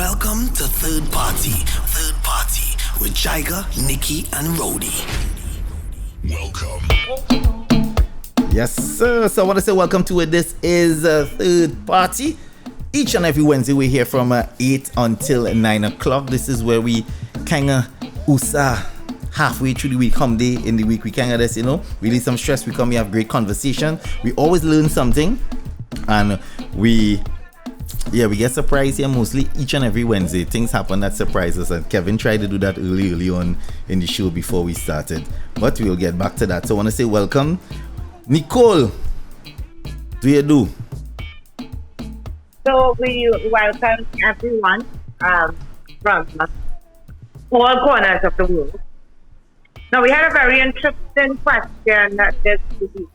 Welcome to Third Party with Jaiga, Nikki and Ro'dey. Welcome. Yes, sir. So I want to say welcome to it. This is Third Party. Each and every Wednesday we're here from 8 until 9 o'clock. This is where we kind of usa halfway through the week, come day in the week. We kind of just, release some stress. We come, we have great conversation. We always learn something. And we get surprised here mostly each and every Wednesday. Things happen that surprise us, and Kevin tried to do that early on in the show before we started, but we'll get back to that. So I want to say welcome, Nicole. Do you do? So we welcome everyone from all corners of the world. Now we had a very interesting question this week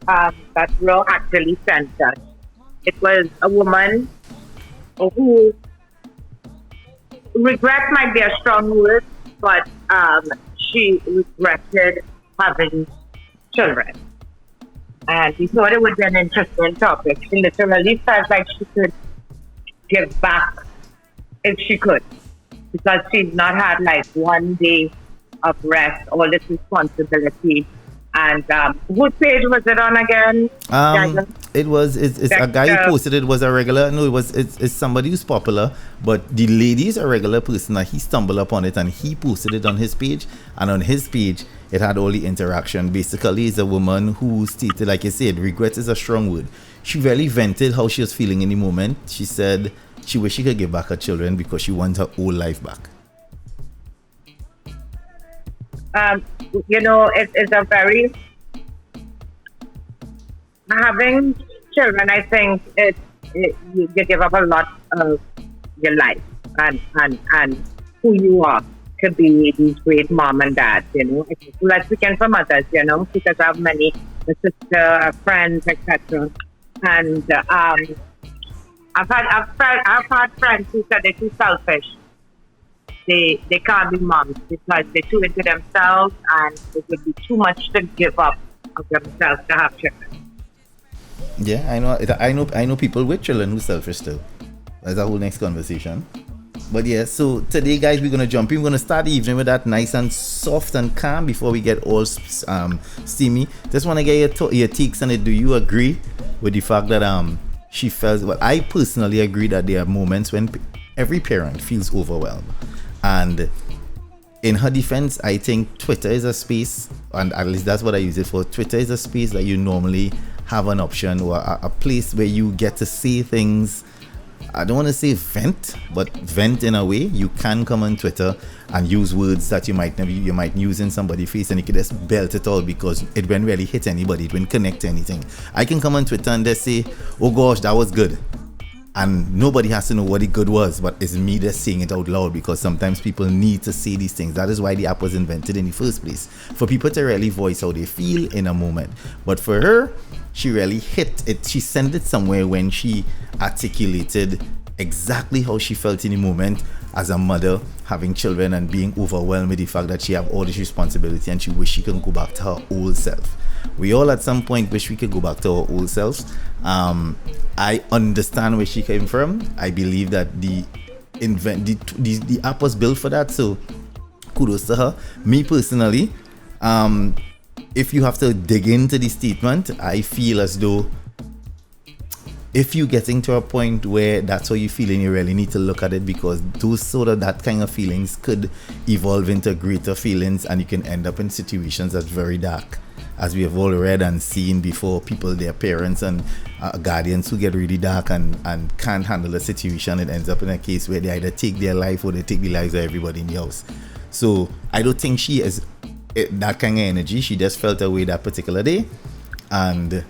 that Ro actually sent us. It was a woman who, regret might be a strong word, but she regretted having children. And we thought it would be an interesting topic. She literally felt like she could give back if she could, because she's not had like one day of rest, all this responsibility. And whose page was it on again? It's a guy who posted it. Was a regular. No, it's somebody who's popular, but the lady is a regular person that he stumbled upon it and he posted it on his page. And on his page it had all the interaction. Basically, it's a woman who stated, like I said, regret is a strong word. She really vented how she was feeling in the moment. She said she wished she could give back her children because she wants her whole life back. It's a very, having children, I think you give up a lot of your life and who you are to be these great mom and dad, Let's begin from mothers, because I have many, a sister, friends, etc. And I've had friends who said they're too selfish. They can't be moms because they're too into themselves and it would be too much to give up of themselves to have children. Yeah, I know people with children who are selfish still. That's a whole next conversation. But yeah, so today, guys, we're gonna jump in. We're gonna start the evening with that nice and soft and calm before we get all steamy. Just want to get your takes on it. Do you agree with the fact that she felt? Well, I personally agree that there are moments when every parent feels overwhelmed. And in her defense, I think Twitter is a space, and at least that's what I use it for. Twitter is a space that you normally have an option or a place where you get to say things. I don't want to say vent, but vent in a way. You can come on Twitter and use words that you might use in somebody's face, and you can just belt it all because it won't really hit anybody. It won't connect to anything. I can come on Twitter and just say, "Oh gosh, that was good." And nobody has to know what the good was, but it's me just saying it out loud because sometimes people need to say these things. That is why the app was invented in the first place, for people to really voice how they feel in a moment. But for her, she really hit it. She sent it somewhere when she articulated exactly how she felt in the moment as a mother, having children and being overwhelmed with the fact that she have all this responsibility and she wish she can go back to her old self. We all at some point wish we could go back to our old selves. I understand where she came from. I believe that the app was built for that, so kudos to her. Me personally, if you have to dig into the statement, I feel as though if you're getting to a point where that's how you're feeling, you really need to look at it, because that kind of feelings could evolve into greater feelings and you can end up in situations that's very dark, as we have all read and seen before. People, their parents and guardians who get really dark and can't handle the situation. It ends up in a case where they either take their life or they take the lives of everybody in the house. So I don't think she is that kind of energy. She just felt away that particular day and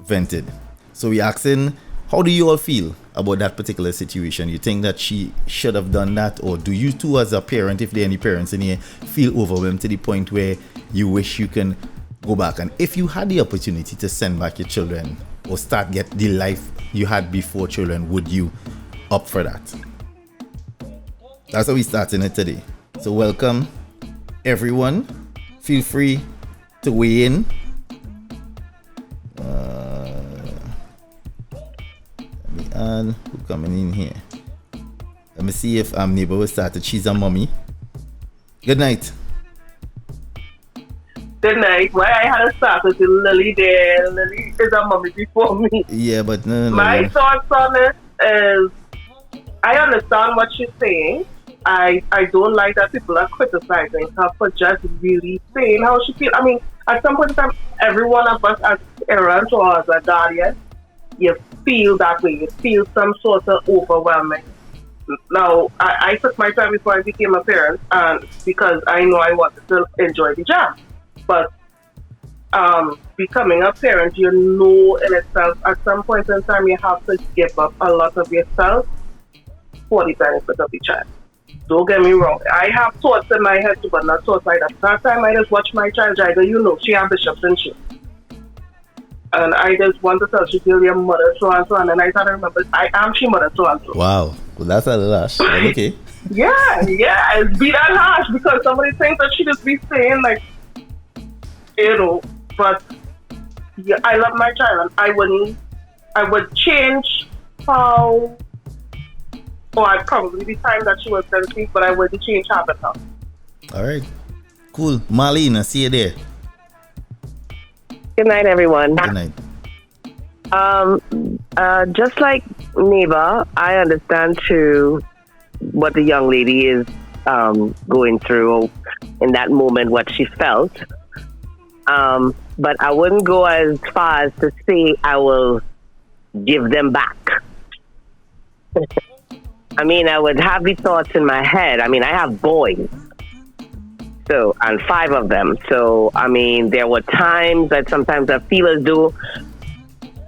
vented. So we're asking, how do you all feel about that particular situation? You think that she should have done that, or do you two as a parent, if there are any parents in here, feel overwhelmed to the point where you wish you can go back? And if you had the opportunity to send back your children or get the life you had before children, would you opt for that? That's how we're starting it today. So welcome everyone. Feel free to weigh in. And who coming in here? Let me see if neighbor will start to cheese on mommy. Good night. Good night. Why I had to start with Lily there. Lily is a mommy before me. Yeah, but no. My thoughts on it is, I understand what she's saying. I don't like that people are criticizing her for just really saying how she feels. I mean, at some point in time, every one of us as parents or as a guardian, you feel that way. You feel some sort of overwhelming. Now, I took my time before I became a parent, and because I know I wanted to enjoy the job. But becoming a parent, you know in itself, at some point in time, you have to give up a lot of yourself for the benefit of the child. Don't get me wrong. I have thoughts in my head too, but not thoughts like that. Last time I just watched my child, Jaiga, you know, she has bishops and she. And I just want to tell she feel your mother so and so, and then I started to remember I am she mother so and so. Wow. Well, that's a little harsh, but okay. Yeah, it's be that harsh because somebody thinks that she just be saying like, you know, but yeah, I love my child and I would change how, or I'd probably the time that she was conceived, but I wouldn't change habit now. All right. Cool. Marlene, I see you there. Good night, everyone. Good night. Just like neighbor, I understand too what the young lady is going through in that moment, what she felt. But I wouldn't go as far as to say I will give them back. I mean, I would have these thoughts in my head. I mean, I have boys. So, and 5 of them. So, I mean, there were times that sometimes I feel as though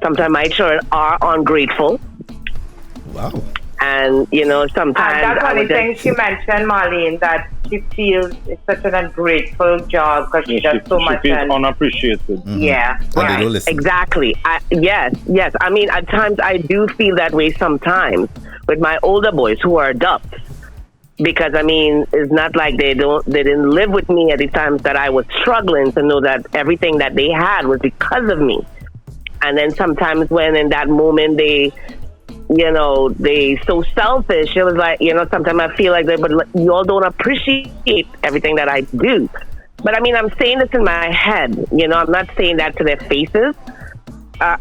sometimes my children are ungrateful. Wow. And, you know, sometimes that's one of the things she mentioned, Marlene, that she feels it's such an ungrateful job because she does so much. She feels unappreciated. Mm-hmm. Yeah, Right. Exactly. Yes. I mean, at times I do feel that way sometimes with my older boys who are adults. Because I mean, it's not like they didn't live with me at the times that I was struggling to know that everything that they had was because of me. And then sometimes when in that moment they so selfish, it was like, you know, sometimes I feel like but you all don't appreciate everything that I do. But I mean, I'm saying this in my head, you know, I'm not saying that to their faces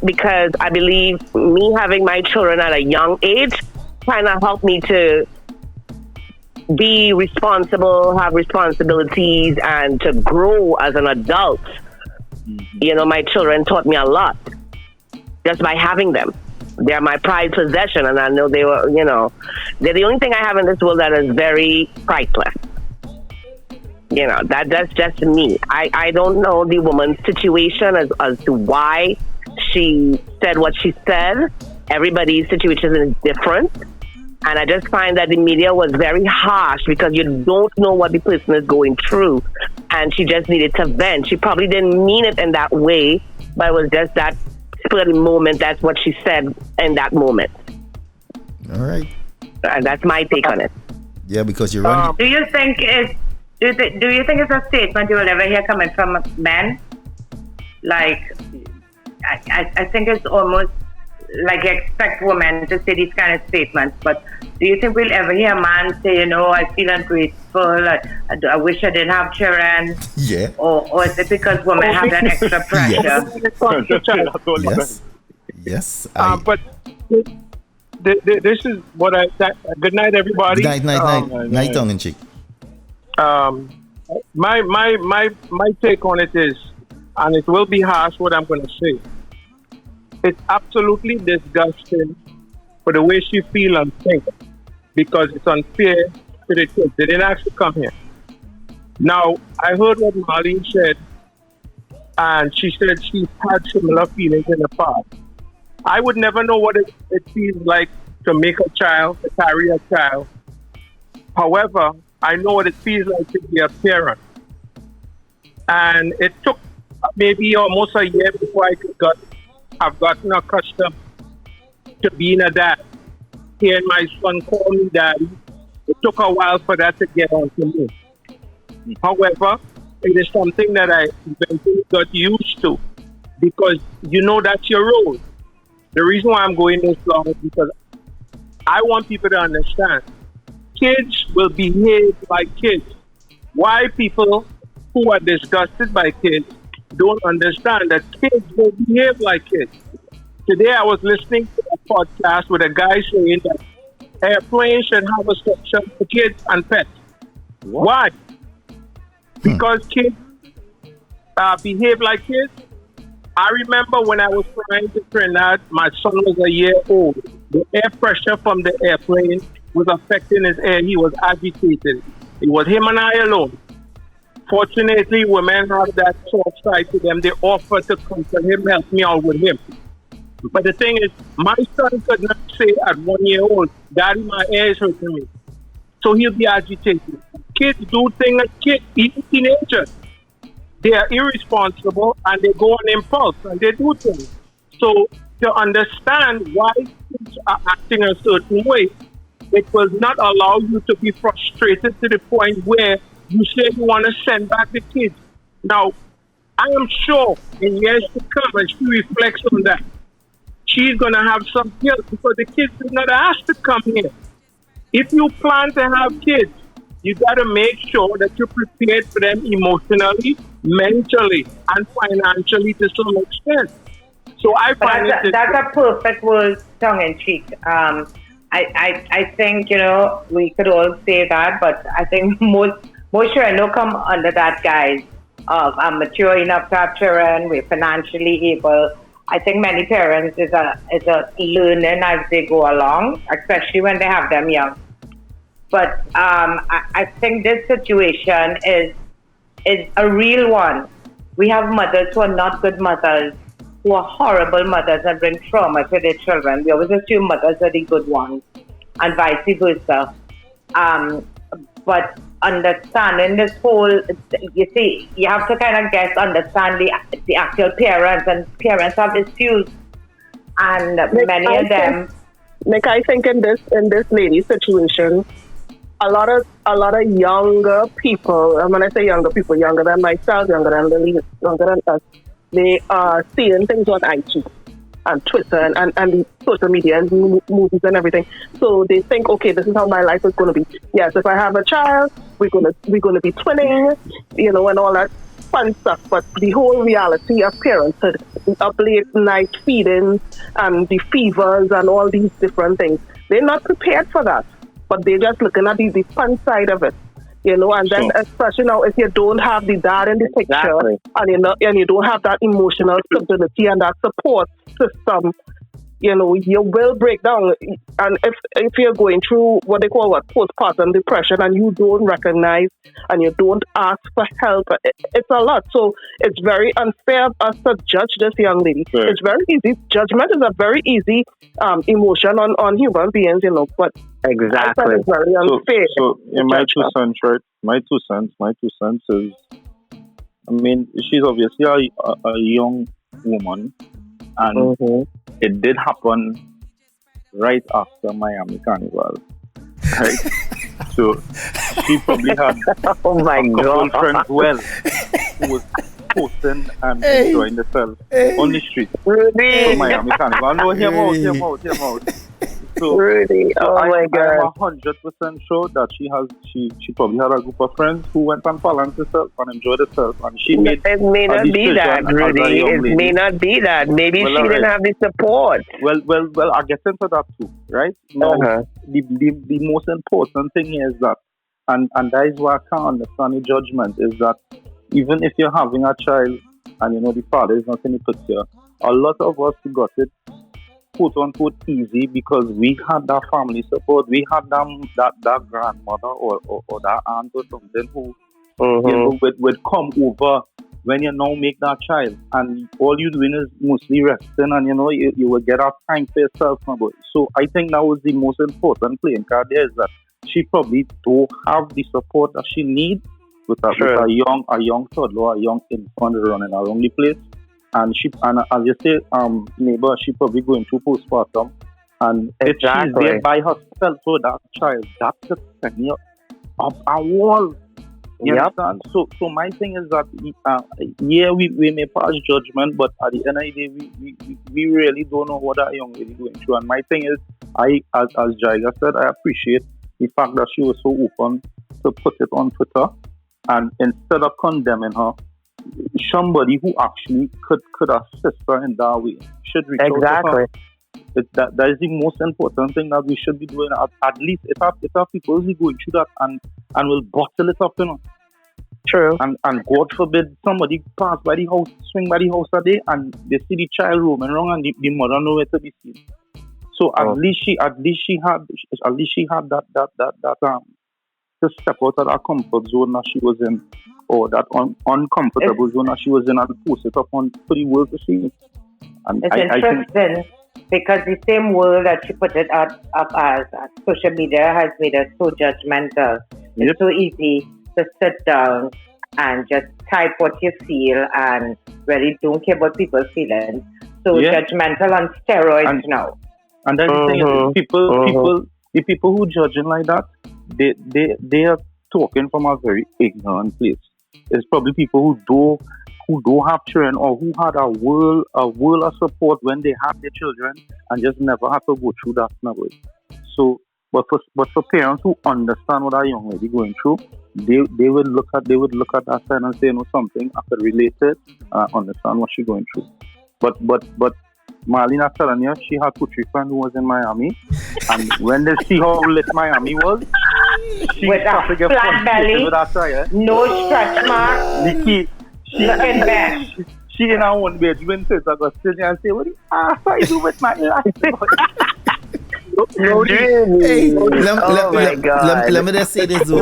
because I believe me having my children at a young age kind of helped me to be responsible, have responsibilities, and to grow as an adult. You know, my children taught me a lot just by having them. They're my prized possession, and I know they were, you know, they're the only thing I have in this world that is very priceless. You know, that's just me. I don't know the woman's situation as to why she said what she said. Everybody's situation is different. And I just find that the media was very harsh because you don't know what the person is going through. And she just needed to vent. She probably didn't mean it in that way, but it was just that spur moment. That's what she said in that moment. All right. And that's my take on it. Yeah, because you're running. Do you think it's a statement you will ever hear coming from men? Like, I think it's almost like you expect women to say these kind of statements, but do you think we'll ever hear a man say, you know, I feel ungrateful, I wish I didn't have children? Yeah. Or is it because women have that extra pressure? Yes. Yes. But this is what good night, everybody. Night, tongue in cheek. My take on it is, and it will be harsh what I'm going to say. It's absolutely disgusting for the way she feel and think, because it's unfair to the kids. They didn't actually come here. Now, I heard what Marlene said, and she said she's had similar feelings in the past. I would never know what it feels like to make a child, to carry a child. However, I know what it feels like to be a parent. And it took maybe almost a year before I have gotten accustomed to being a dad. Hearing my son call me daddy, it took a while for that to get onto me. However, it is something that I eventually got used to, because you know that's your role. The reason why I'm going this long is because I want people to understand kids will behave like kids. Why people who are disgusted by kids don't understand that kids will behave like kids. Today I was listening to a podcast with a guy saying that airplanes should have a section for kids and pets. Why? Because kids behave like kids. I remember when I was flying to Trinidad, my son was a year old. The air pressure from the airplane was affecting his air. He was agitated. It was him and I alone. Fortunately, women have that soft side to them. They offer to comfort him, help me out with him. But the thing is, my son could not say at 1 year old, Daddy, my air is hurting me. So he'll be agitated. Kids do things like kids, even teenagers. They are irresponsible and they go on impulse and they do things. So to understand why kids are acting a certain way, it will not allow you to be frustrated to the point where you say you want to send back the kids. Now, I am sure in years to come, as she reflects on that, she's going to have some guilt because the kids did not ask to come here. If you plan to have kids, you got to make sure that you're prepared for them emotionally, mentally, and financially to some extent. So I find that's a perfect word, tongue-in-cheek. I think, we could all say that, but I think most children don't come under that guise of I'm mature enough to have children, we're financially able. I think many parents is a learning as they go along, especially when they have them young. But I think this situation is a real one. We have mothers who are not good mothers, who are horrible mothers and bring trauma to their children. We always assume mothers are the good ones, and vice versa. But understanding this whole, you see, you have to kind of understand the actual parents, and parents have issues, and many of them. Nick, I think in this lady's situation, a lot of younger people, and when I say younger people, younger than myself, younger than Lily, younger than us, they are seeing things on IG and Twitter and the social media and movies and everything. So they think, okay, this is how my life is going to be. Yes, if I have a child, we're going to be twinning, and all that fun stuff. But the whole reality of parenthood, up late night feeding and the fevers and all these different things, they're not prepared for that. But they're just looking at the fun side of it, and then especially now if you don't have the dad in the picture and you don't have that emotional stability and that support system, you will break down. And if you're going through what they call postpartum depression and you don't recognize and you don't ask for help, it's a lot. So it's very unfair of us to judge this young lady. Sure. It's very easy. Judgment is a very easy emotion on human beings, but exactly. It's very unfair. So in my two cents, right? My two cents is, she's obviously a young woman, and it did happen right after Miami Carnival, right? So she probably had oh my couple God. friends who was posting and enjoying themselves on the street for Miami Carnival. No, hear him out. So, Rudy, my God. I'm 100% sure that she probably had a group of friends who went and balanced herself and enjoyed herself, and she made. It may not be that, Rudy. It may not be that. Maybe she didn't have the support. Well, I get into that too, right? Now, the most important thing is that, and that is why I can't understand the judgment, is that even if you're having a child and the father is not in the picture, a lot of us got it quote unquote easy because we had that family support. We had that grandmother or that aunt or something who would come over when you now make that child, and all you're doing is mostly resting, and you will get out time for yourself. So I think that was the most important playing card there, is that she probably don't have the support that she needs with a young toddler, a young infant running around the place. And as you say, neighbor, she probably going through postpartum, and if she's there by herself for that child, that's the thing of a wall. You understand? So my thing is that we may pass judgment, but at the end of the day, we really don't know what that young lady going through. And my thing is, as Jaiga said, I appreciate the fact that she was so open to put it on Twitter, and instead of condemning her, somebody who actually could assist her in that way should reach out to her. That is the most important thing that we should be doing. At least if our people who going through that and will bottle it up, True. And God forbid somebody pass by the house, swing by the house today, and they see the child roaming wrong, and the mother nowhere to be seen. So at least she had that to step out of that comfort zone that she was in, or that uncomfortable zone that she was in, and post it up for the world to see. And it's interesting because the same world that she put it up as social media has made us so judgmental. It's so easy to sit down and just type what you feel and really don't care about people's feelings. So judgmental on steroids now. And then the thing is, the people who judging like that, they are talking from a very ignorant place. It's probably people who don't have children, or who had a world of support when they had their children and just never had to go through that struggle. So, but for parents who understand what our young lady going through, they would look at that side and say, something I could relate it, understand what she's going through. But Marlena telling you, she had two friends who was in Miami, and when they see how lit Miami was, she with a flat belly, with that tire, no stretch mark, Nikki, she in her own bedroom says, I got to sit there and say, what the ass I do with my life? Hey, let me just say this though.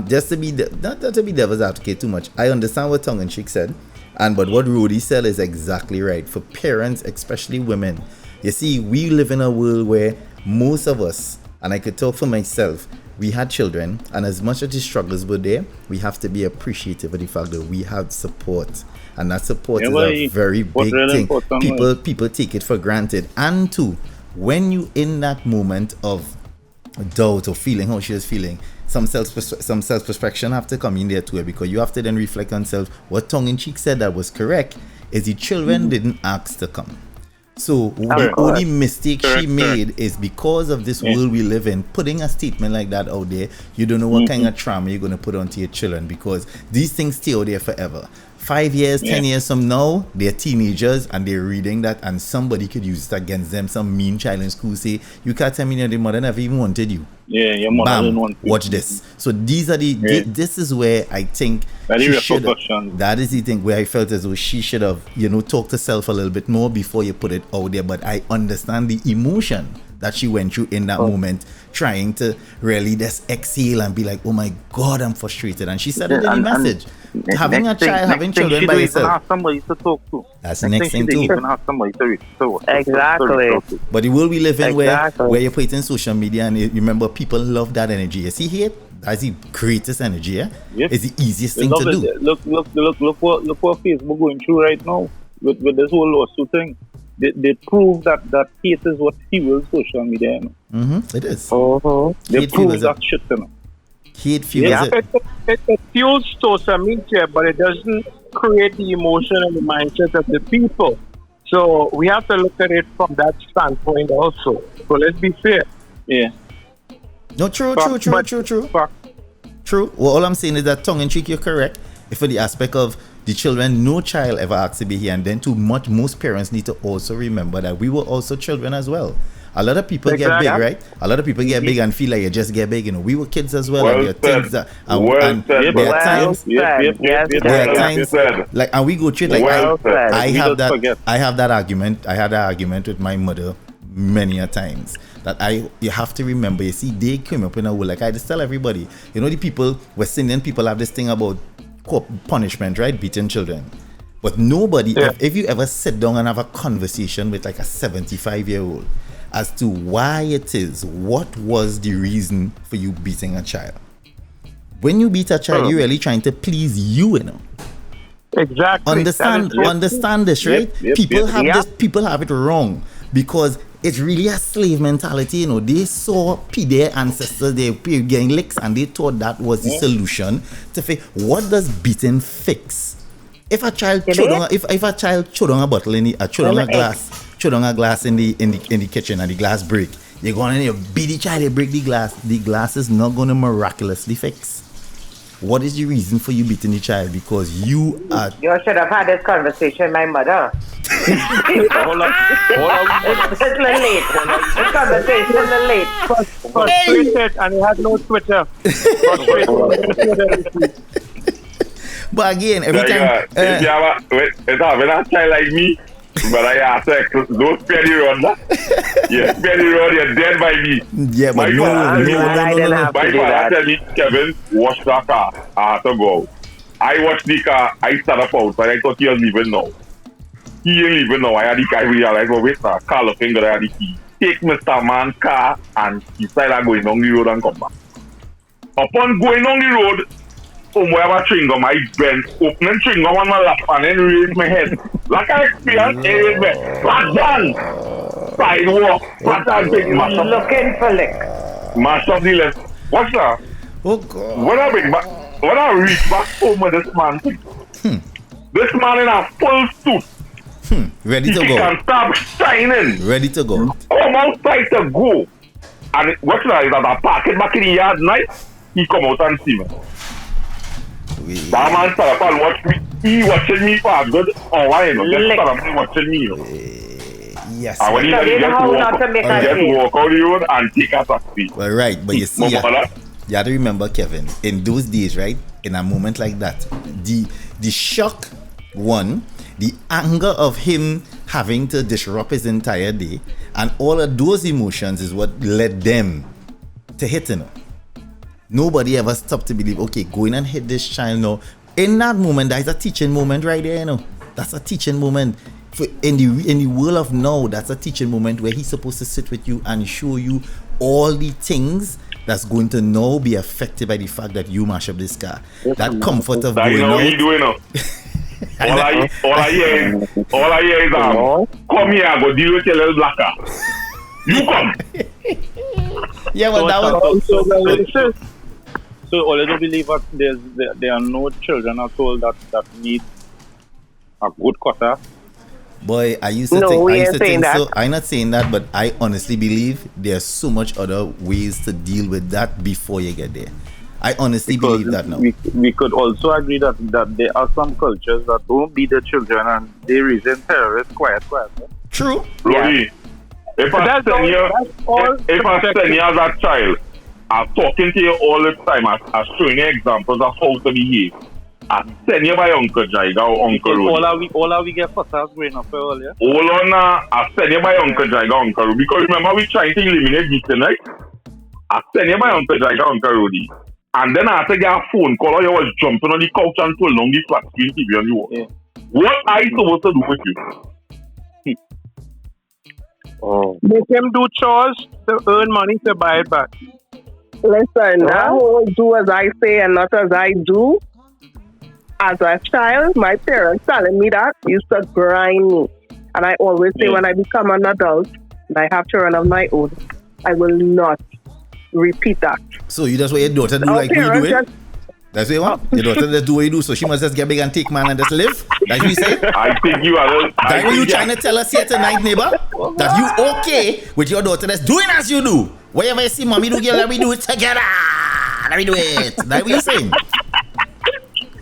Just to be not to be devil's advocate too much. I understand what tongue in cheek said, but what Ro'dey said is exactly right. For parents, especially women, you see, we live in a world where most of us, and I could talk for myself, we had children, and as much as the struggles were there, we have to be appreciative of the fact that we had support. And that support is a very big thing. People take it for granted. And two, when you in that moment of doubt or feeling how she is feeling, some self-perspection have to come in there too, because you have to then reflect on self. What tongue-in-cheek said that was correct is the children didn't ask to come. So the only mistake she made is because of this world we live in, putting a statement like that out there. You don't know what kind of trauma you're going to put onto your children, because these things stay out there forever. 5 years, 10 years from now, they're teenagers and they're reading that, and somebody could use it against them. Some mean child in school say, you can't tell me your mother never even wanted you. Yeah, your mother didn't want you. Watch this. So these are this is where I think that is the thing where I felt as though she should have, talked to self a little bit more before you put it out there. But I understand the emotion that she went through in that moment, trying to really just exhale and be like, oh my God, I'm frustrated. And she said it in the message. Having a child, having children by yourself. Have somebody to talk to. That's the next thing too. Even have somebody to exactly. But the world we live in where you're putting social media, and you remember people love that energy. You see here, that's the greatest energy. Yep. It's the easiest thing to do. Look what Facebook going through right now with this whole lawsuit thing. They prove that hate is what fuels social media. It is. They prove that shit. Hate fuels it. It fuels social media, but it doesn't create the emotion and the mindset of the people. So we have to look at it from that standpoint also. So let's be fair. Yeah. No, true. True. Well, all I'm saying is that tongue-in-cheek, you're correct. For the aspect of the children, no child ever asked to be here, and then most parents need to also remember that we were also children as well. A lot of people get big, right? A lot of people get big and feel like you just get big. We were kids as well. And there are things that, there are times like, and we go through it. Like I have that argument. I had that argument with my mother many a times. That you have to remember. You see, they came up in a world, like I just tell everybody. The people, West Indian people have this thing about punishment, right? Beating children. But nobody, if you ever sit down and have a conversation with like a 75-year-old as to why it is, what was the reason for you beating a child? When you beat a child, you're really trying to please you, Exactly. Understand this, right? People have it wrong, because it's really a slave mentality. They saw their ancestors, they were getting licks, and they thought that was the solution to fix. What does beating fix? If a child if a child chewed on a bottle chewed on a glass in the kitchen and the glass break, You go in and you beat the child, you break the glass. The glass is not going to miraculously fix. What is the reason for you beating the child? Because you are... You should have had this conversation with my mother. Hold on. It's a little late. This conversation is a little late. Frustrated, and he had no Twitter. But again, every time... if you have a child like me, but I ask her, don't spare the road, nah? Yeah, spare the road, you're dead by me. Yeah, but no. My father tell me, Kevin, wash the car. I have to go out. I watched the car, I started up outside, I thought he was leaving now. He ain't leaving now. I had the car, I realized, well, wait, sir, car looking good, I had the key. Take Mr. Man's car and he started going on the road and come back. Upon going on the road, wherever chewing gum, I bent, opening chewing gum on my lap and then raised my head. Like I experienced, I raised my head. Flat down! Sidewalk, flat down, big mash up. Looking for lick. Mash up the left. What's that? Oh, God. When I reach back home with this man, this man in a full suit. Ready to He go. can stop shining. Ready to go. Come outside to go. And what's that? Is that I park it back in the yard night? He come out and see me. That man started up and watch me. He watching me for a good hour, you know. Just started up watching me, you know. Yes. And when he So you know how not to make a just scene. walk out the road and take a taxi. Well, right, but you see, you Mama, have to remember, Kevin, in those days, right, in a moment like that, the shock, one, the anger of him having to disrupt his entire day, and all of those emotions is what led them to hit, you know. Nobody ever stopped to believe, okay, go in and hit this child now. In that moment, that's a teaching moment right there, you know. That's a teaching moment. In the world of now, that's a teaching moment where he's supposed to sit with you and show you all the things that's going to now be affected by the fact that you mash up this car. That comfort of I going know what you out. doing now. All I hear is, come here, go deal with your little black car. You come. Yeah, but that was... So although believe that there are no children at all that need a good cutter. Boy, I used to think so. I'm not saying that, but I honestly believe there's so much other ways to deal with that before you get there. I honestly believe that now. We could also agree that there are some cultures that don't beat their children and they raising terrorists quiet. True. Rudy, if I send you as a child, I'm talking to you all the time, I'm showing you examples of how to behave. I send you by Uncle Jaiga or Uncle Ro'dey. All we get first house growing up earlier. Hold on now, I send you by Uncle Jaiga, Uncle Ro'dey. Because remember, we trying to eliminate beating, right? I send you by Uncle Jaiga, Uncle Ro'dey. And then I had to get a phone call or you was jumping on the couch and pull down the flat screen TV on the wall. Yeah. What are you supposed to do with you? Make him do chores to earn money to buy it back. Listen, I will do as I say and not as I do. As a child, my parents telling me that used to grind me. And I always say when I become an adult and I have children of my own, I will not repeat that. So you just want your daughter to do like you do it? That's what you want? Your daughter just do what you do, so she must just get big and take man and just live? That's what you say? I think you are... That's what you trying to tell us here tonight, neighbor? That you okay with your daughter that's doing as you do? Whatever you see mommy do, girl, let me do it together. Let me do it. That's what you saying?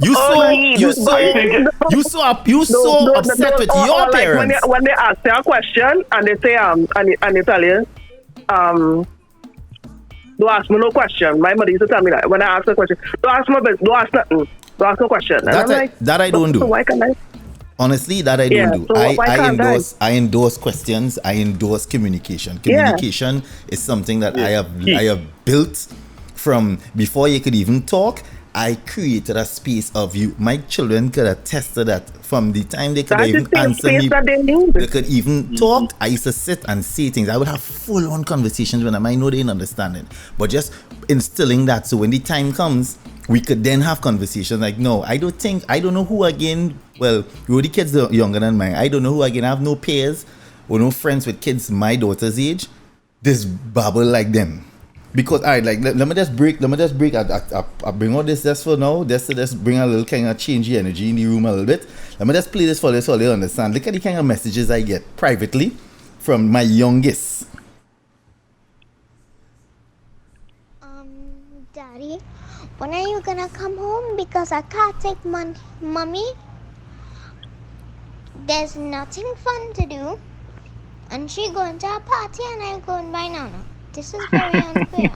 You so upset with your parents. Like when they ask you a question and they say and they tell you don't ask me no question. My mother used to tell me that when I ask a question, don't ask my business, don't ask nothing, don't ask no question. That I don't do. So why can I? Honestly, that I don't do. So I endorse questions. I endorse communication. Communication is something that I have built from before you could even talk. I created a space of you. My children could attest to that. From the time they could even answer me, they could even talk. I used to sit and say things. I would have full-on conversations with them. I know they didn't understand it, but just instilling that. So when the time comes, we could then have conversations like, no, I don't know who again. Well, the kids are younger than mine. I don't know who again. I have no peers or no friends with kids my daughter's age. This babble like them. Because all right, like let me just break. I bring all this just for now. Just bring a little kind of change the energy in the room a little bit. Let me just play this for you so you understand. Look at the kind of messages I get privately from my youngest. Daddy, when are you gonna come home? Because I can't take Mommy. There's nothing fun to do. And she going to a party and I going by Nana. This is very unfair.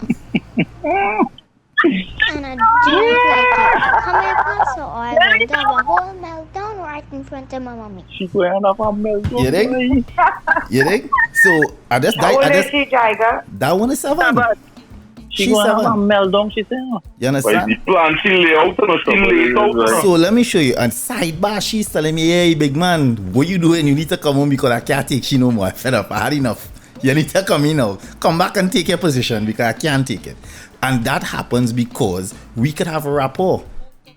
And I don't like it. Come here, Paso, or I'm going to have a whole meltdown right in front of my mommy. She going to have a meltdown. You think? You think? So, I just... How old is she, Jaiga? That one is 7. She going to have a meltdown, she said. You understand? The plan she lay out, So let me show you. And sidebar, she's telling me, hey, big man, what you doing? You need to come home because I can't take she no more. I'm fed up. I had enough. You need to come in now. Come back and take your position because I can't take it. And that happens because we could have a rapport.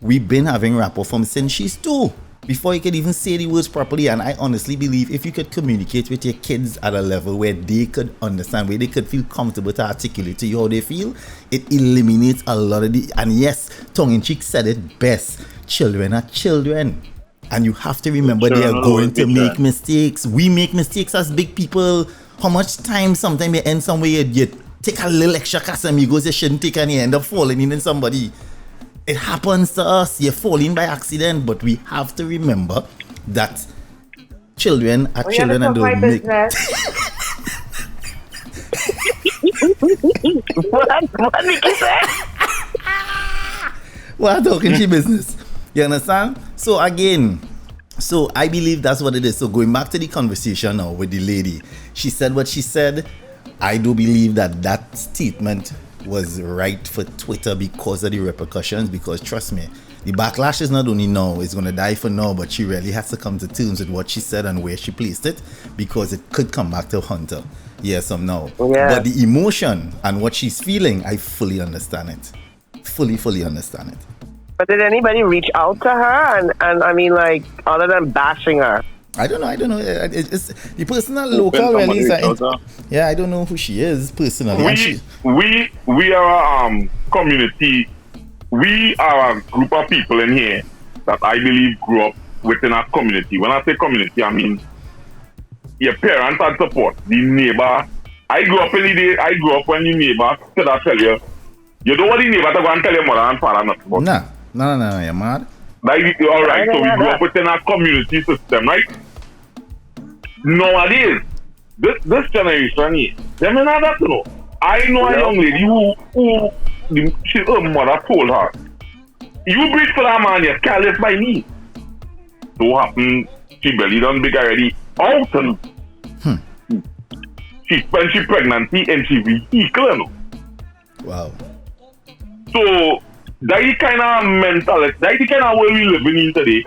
We've been having rapport from since she's 2. Before you could even say the words properly. And I honestly believe if you could communicate with your kids at a level where they could understand, where they could feel comfortable to articulate to you how they feel, it eliminates a lot of the... And yes, tongue-in-cheek said it best. Children are children. And you have to remember they are going to make mistakes. We make mistakes as big people. How much time sometimes you end somewhere, you take a little extra Casamigos you shouldn't take and you end up falling in somebody. It happens to us. You're falling by accident, but we have to remember that children are children and don't make... What Nikki said? Well, talking to business. You understand? So again, so I believe that's what it is. So going back to the conversation now with the lady, she said what she said. I do believe that statement was right for Twitter because of the repercussions, because trust me, the backlash is not only now, it's going to die for now, but she really has to come to terms with what she said and where she placed it, because it could come back to haunt her. Yes or no. Yeah. But the emotion and what she's feeling, I fully understand it. Fully understand it. But did anybody reach out to her and I mean, like, other than bashing her? I don't know. It's the person that local really is. Yeah, I don't know who she is personally. We are a community. We are a group of people in here that I believe grew up within a community. When I say community, I mean your parents had support, the neighbor. I grew up when the neighbor said, I tell you, you don't want the neighbor to go and tell your mother and father nothing about. No, you're mad. Alright, so we grew up within a community system, right? Nowadays, this generation here, they may not have to know. I know a young lady her mother told her, you breathe for that man, you're careless by me. So happen, she belly done big already out. When she pregnancy and she vehicle. Wow. So that kind of mentality, that kind of way we living in today.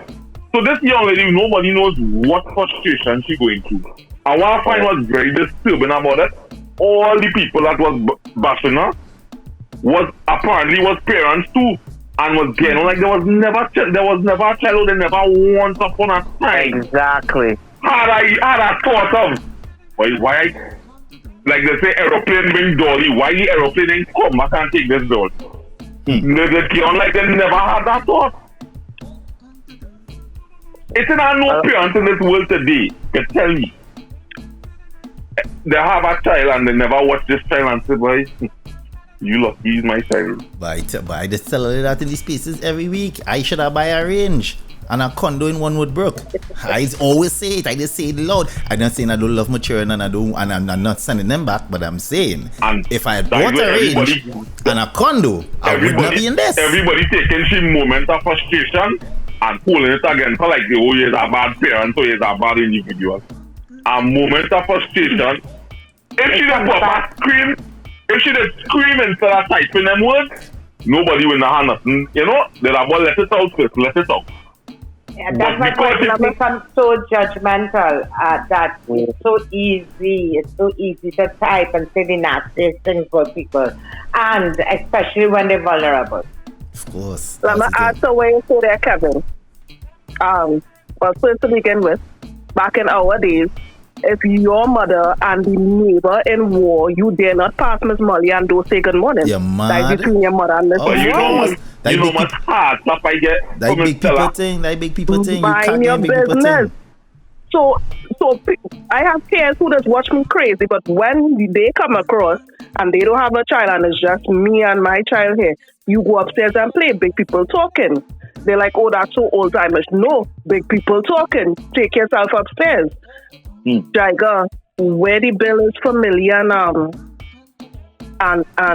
So this young lady, nobody knows what frustration she's going through. And what I find was very disturbing about it, all the people that was bashing her was parents too, and was getting like there was never a child, they never once upon a time. Exactly. Had I thought of why like they say aeroplane bring dolly, why the aeroplane ain't come, I can't take this dolly. They like they never had that thought. It's no parents in this world today can tell me they have a child and they never watch this child and say, boy, you look, he's my child. But I just tell her that in these spaces every week. I should have buy a range and a condo in One Brook. I always say it. I just say it loud. I'm not saying I don't love my children and I'm not sending them back, but I'm saying if I had bought a range and a condo, I would not be in this. Everybody taking she moment of frustration and pulling it again for like the he's a bad parent, so he's a bad individual. A moment of frustration. If she did pop scream, if she did scream instead of typing them words, nobody will not have nothing. You know, they'll have let it out first, let it out. Yeah, that's why it becomes so judgmental that it's so easy. It's so easy to type and say the nastiest things for people, and especially when they're vulnerable. Of course. I'm going to ask the way you say there, Kevin. Well, first to begin with, back in our days, if your mother and the neighbor in war, you dare not pass Miss Molly and don't say good morning. You're mad. Like between your mother and Miss Molly. You know much hard stuff I get. That big people thing. You mind your business. So So I have peers who just watch me crazy, but when they come across and they don't have a child and it's just me and my child here, you go upstairs and play big people talking. They're like, oh, that's so old timers. No, big people talking. Take yourself upstairs. Jaiga, where the bill is for million and I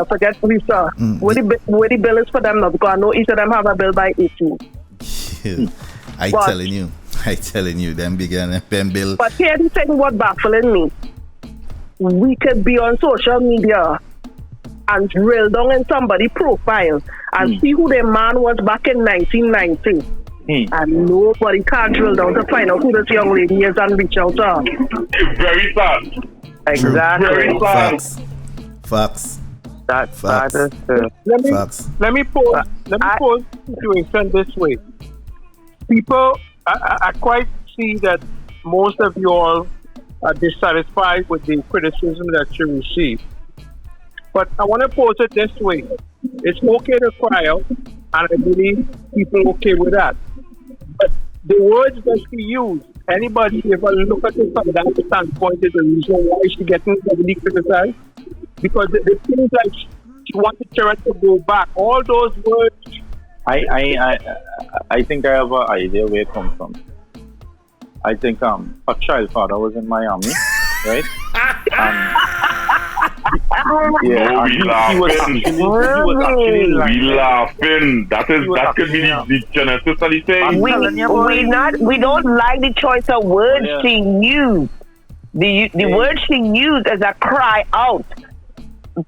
forget Lisa. Where the bill is for them now, because I know each of them have a bill by 18. I telling you, them big and them bill. But here's the thing what baffling me. We could be on social media and drill down in somebody's profile and see who their man was back in 1990. And nobody can drill down to find out who this young lady is and reach out to her. It's very sad. Exactly. Very sad. Facts. That is true. Let me pose the situation this way. People, I quite see that most of you all are dissatisfied with the criticism that you receive. But I want to pose it this way. It's okay to cry out, and I believe people are okay with that. But the words that she used, anybody ever look at it from that standpoint is the reason why she's getting heavily criticized? Because the things like she wanted Sharon to go back, all those words. I think I have an idea where it comes from. I think her child father was in Miami, right? Yeah, we laughing. We laughing. That could be the genesis of the thing. We don't like the choice of words she used. The word she used is a cry out.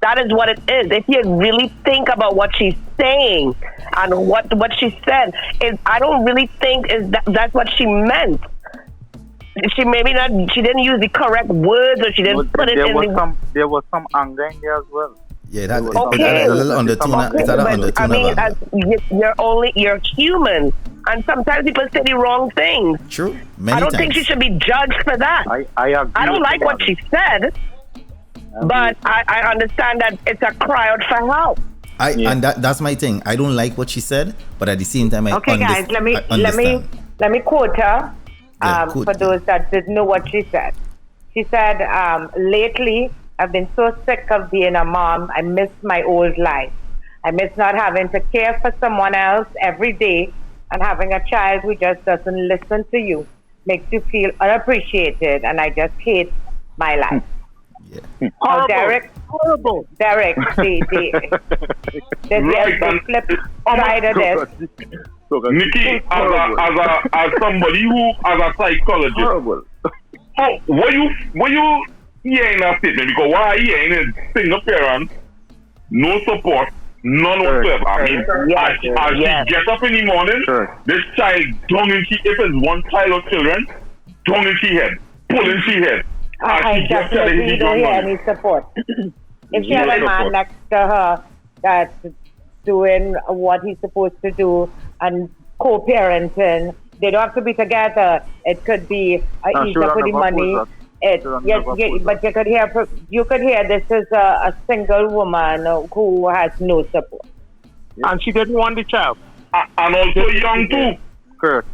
That is what it is. If you really think about what she's saying and what she said, I don't really think that's what she meant. She she didn't use the correct words, or she didn't put it in there was some anger in there as well. Yeah, that's a little undertone. You're human, and sometimes people say the wrong things. True. I don't think she should be judged for that. I agree. I don't like what she said, but I understand that it's a cry out for help. And that's my thing. I don't like what she said, but at the same time, guys, let me quote her. For those that didn't know what she said. She said, lately, I've been so sick of being a mom. I miss my old life. I miss not having to care for someone else every day and having a child who just doesn't listen to you. Makes you feel unappreciated, and I just hate my life. Yeah. Oh, Derek, the flip side of this. Nikki, as somebody who, as a psychologist, what you hearing that statement? Because what I hearing is single parents, no support, none whatsoever. I mean, as she gets up in the morning, this child if it's one child or children, down in she head, pulling she head. I definitely don't hear any support. If she had a man next to her that's doing what he's supposed to do and co-parenting, they don't have to be together. It could be each up with the money. But you could hear this is a single woman who has no support, and she didn't want the child, and also young too. Correct.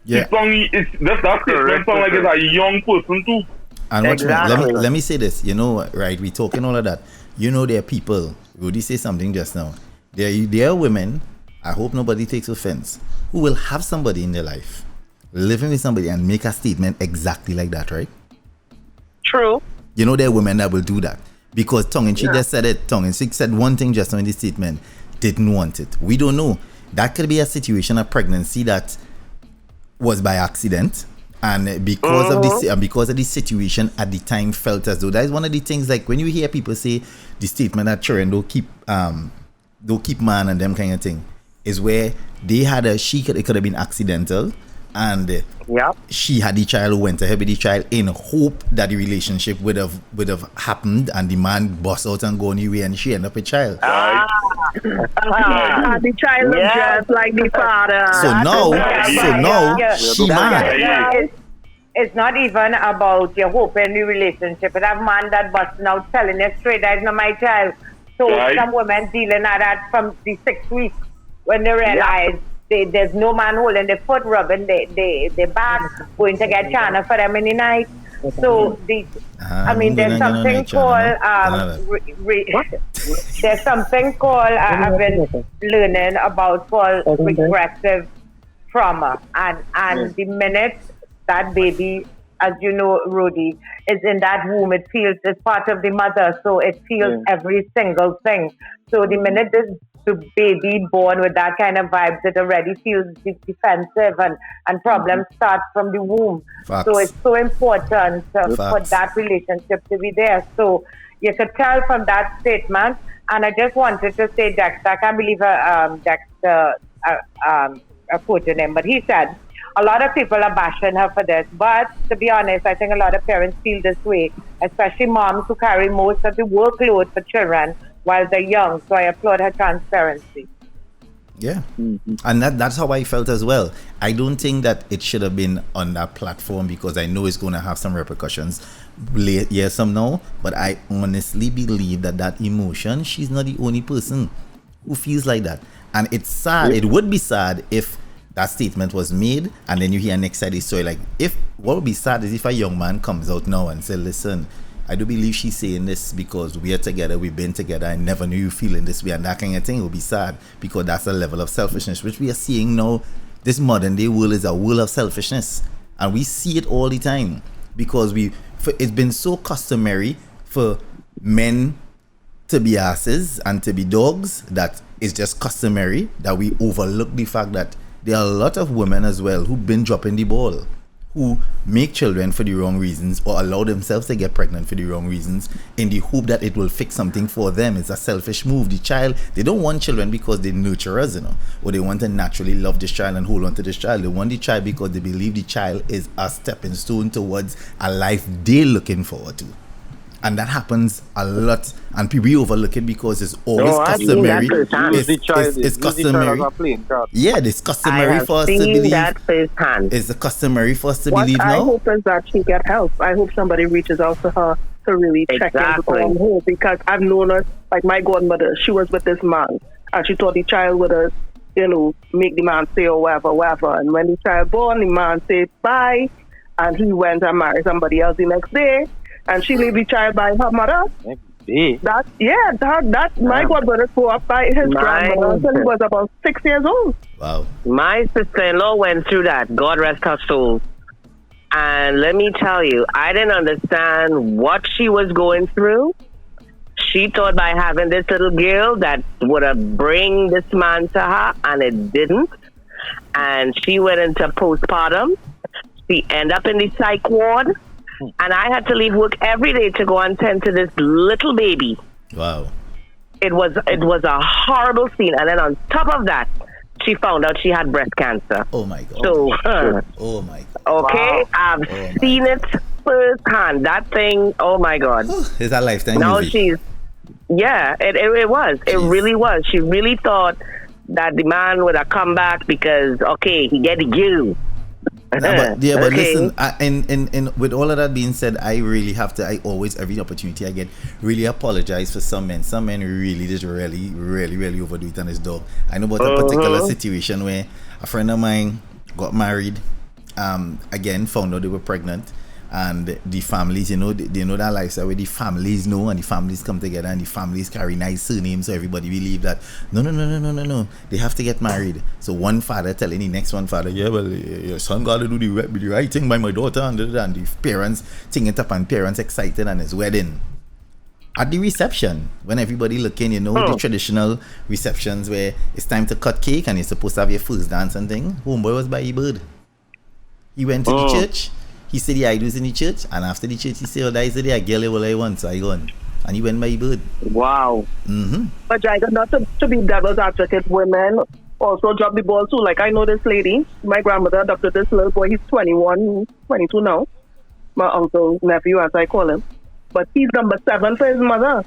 Yeah. That statement sounds like it's a young person too. And let me say this. You know, right? We talking all of that. You know, there are people. Ro'dey say something just now. There are women. I hope nobody takes offense. Who will have somebody in their life, living with somebody, and make a statement exactly like that, right? True. You know, there are women that will do that because tongue-in-cheek just said it. Tongue-in-cheek said one thing just now in the statement. Didn't want it. We don't know. That could be a situation of pregnancy that was by accident. And because of the situation at the time, felt as though that is one of the things. Like when you hear people say the statement that children don't keep man and them kind of thing, is where they had it could have been accidental, and she had the child, who went ahead with the child in hope that the relationship would have happened, and the man bust out and go on away, and she ended up with a child. The child looked just like the father. So now she mad. It's not even about your hope in the relationship. It's a man that busting out telling you straight, that's not my child. So some women dealing at that from the 6 weeks when they realize there's no man holding their foot, rubbing their back, going to get chana for them in the night. So there's something called there's something called I've been learning about called regressive trauma, and the minute that baby, as you know, Ro'dey, is in that womb, it feels it's part of the mother, so it feels every single thing. So the minute the baby born with that kind of vibes, it already feels defensive, and problems start from the womb. Facts. So it's so important for that relationship to be there. So you could tell from that statement. And I just wanted to say, Dexter, I can't believe Dexter quoted him, but he said, a lot of people are bashing her for this, but to be honest, I think a lot of parents feel this way, especially moms who carry most of the workload for children while they're young. So I applaud her transparency. Yeah. And that's how I felt as well. I don't think that it should have been on that platform because I know it's going to have some repercussions yes or no, but I honestly believe that emotion, she's not the only person who feels like that. And it's sad. It would be sad if that statement was made and then you hear next side of the story. Like, what would be sad is if a young man comes out now and say, listen, I do believe she's saying this because we are together, we've been together, I never knew you feeling this way, and that kind of thing will be sad because that's a level of selfishness which we are seeing now. This modern day world is a world of selfishness, and we see it all the time because it's been so customary for men to be asses and to be dogs that it's just customary that we overlook the fact that there are a lot of women as well who've been dropping the ball, who make children for the wrong reasons or allow themselves to get pregnant for the wrong reasons in the hope that it will fix something for them. It's a selfish move. The child, they don't want children because they nurture us, or they want to naturally love this child and hold on to this child. They want the child because they believe the child is a stepping stone towards a life they're looking forward to. And that happens a lot, and people overlook it because it's always customary. It's customary. Yeah, it's customary for us to believe. That firsthand. It's customary for us to believe now. I hope is that she get help. I hope somebody reaches out to her to really check in on her, because I've known her, like my godmother, she was with this man, and she thought the child would have, make the man stay or whatever. And when the child born, the man said bye, and he went and married somebody else the next day. And she leave the child by her mother. My godbrother grew up by his grandmother until he was about 6 years old. Wow. My sister-in-law went through that. God rest her soul. And let me tell you, I didn't understand what she was going through. She thought by having this little girl that would have bring this man to her, and it didn't. And she went into postpartum. She ended up in the psych ward. And I had to leave work every day to go and tend to this little baby. Wow. It was a horrible scene. And then on top of that, she found out she had breast cancer. Oh my God. So, oh my God. Okay, wow. I've seen it firsthand. That thing, oh my God. It's a lifetime now movie. it was. Jeez. It really was. She really thought that the man would have come back because, okay, he get the girl. But listen, and with all of that being said, I really have to, every opportunity I get, really apologize for some men. Some men really just really overdo it on his dog. I know about a particular situation where a friend of mine got married, again, found out they were pregnant, and the families, they know that lifestyle where the families know, and the families come together, and the families carry nice surnames, so everybody believe that no, they have to get married. So one father telling the next one father, yeah, well, your son got to do the right thing by my daughter, and the parents ting it up, and parents excited, and his wedding. At the reception, when everybody looking, the traditional receptions where it's time to cut cake and you're supposed to have your first dance and thing, homeboy was by a bird. He went to the church. He said the idols in the church, and after the church he said, that is the girl all I want, so I gone. And he went by bird. Wow. Mm-hmm. But Jaiga, not to be devil's advocate, women also drop the ball too. Like, I know this lady, my grandmother adopted this little boy, he's 21, 22 now. My uncle, nephew, as I call him. But he's number 7 for his mother.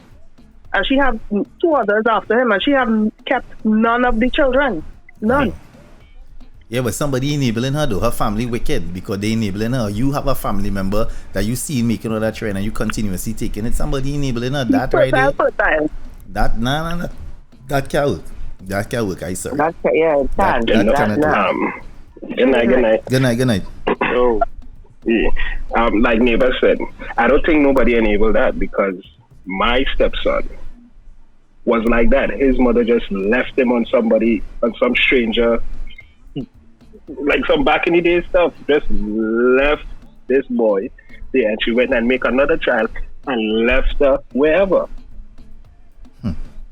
And she have 2 others after him, and she have kept none of the children. None. Right. Yeah, but somebody enabling her though. Her family wicked because they enabling her. You have a family member that you see making all that trend and you continuously taking it. Somebody enabling her. That right there. That can't. That can work, I sir. It can. That cannot work. Good night. Good night. So, yeah, like neighbor said, I don't think nobody enabled that because my stepson was like that. His mother just left him on some stranger, like some back in the day stuff. Just left this boy there, and she went and make another child and left her wherever.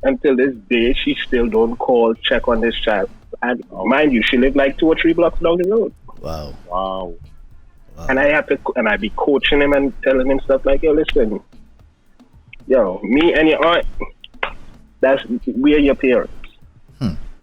Until this day, she still don't call, check on this child. And mind you, she lived like 2 or 3 blocks down the road. Wow. And I be coaching him and telling him stuff like, yo, listen, me and your aunt, we are your parents.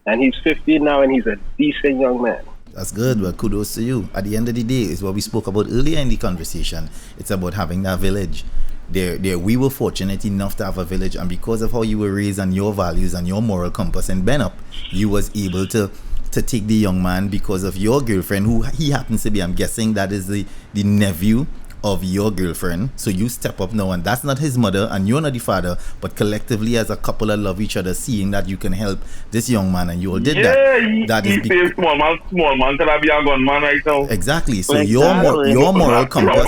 And he's 15 now, and he's a decent young man. That's good. Well, kudos to you. At the end of the day, is what we spoke about earlier in the conversation. It's about having that village. We were fortunate enough to have a village, and because of how you were raised and your values and your moral compass and bent up, you was able to take the young man because of your girlfriend, who he happens to be. I'm guessing that is the nephew of your girlfriend. So you step up now, and that's not his mother and you're not the father, but collectively as a couple that love each other, seeing that you can help this young man, and you all did that. He says small man tell be a gunman right now. Exactly. So your moral compass,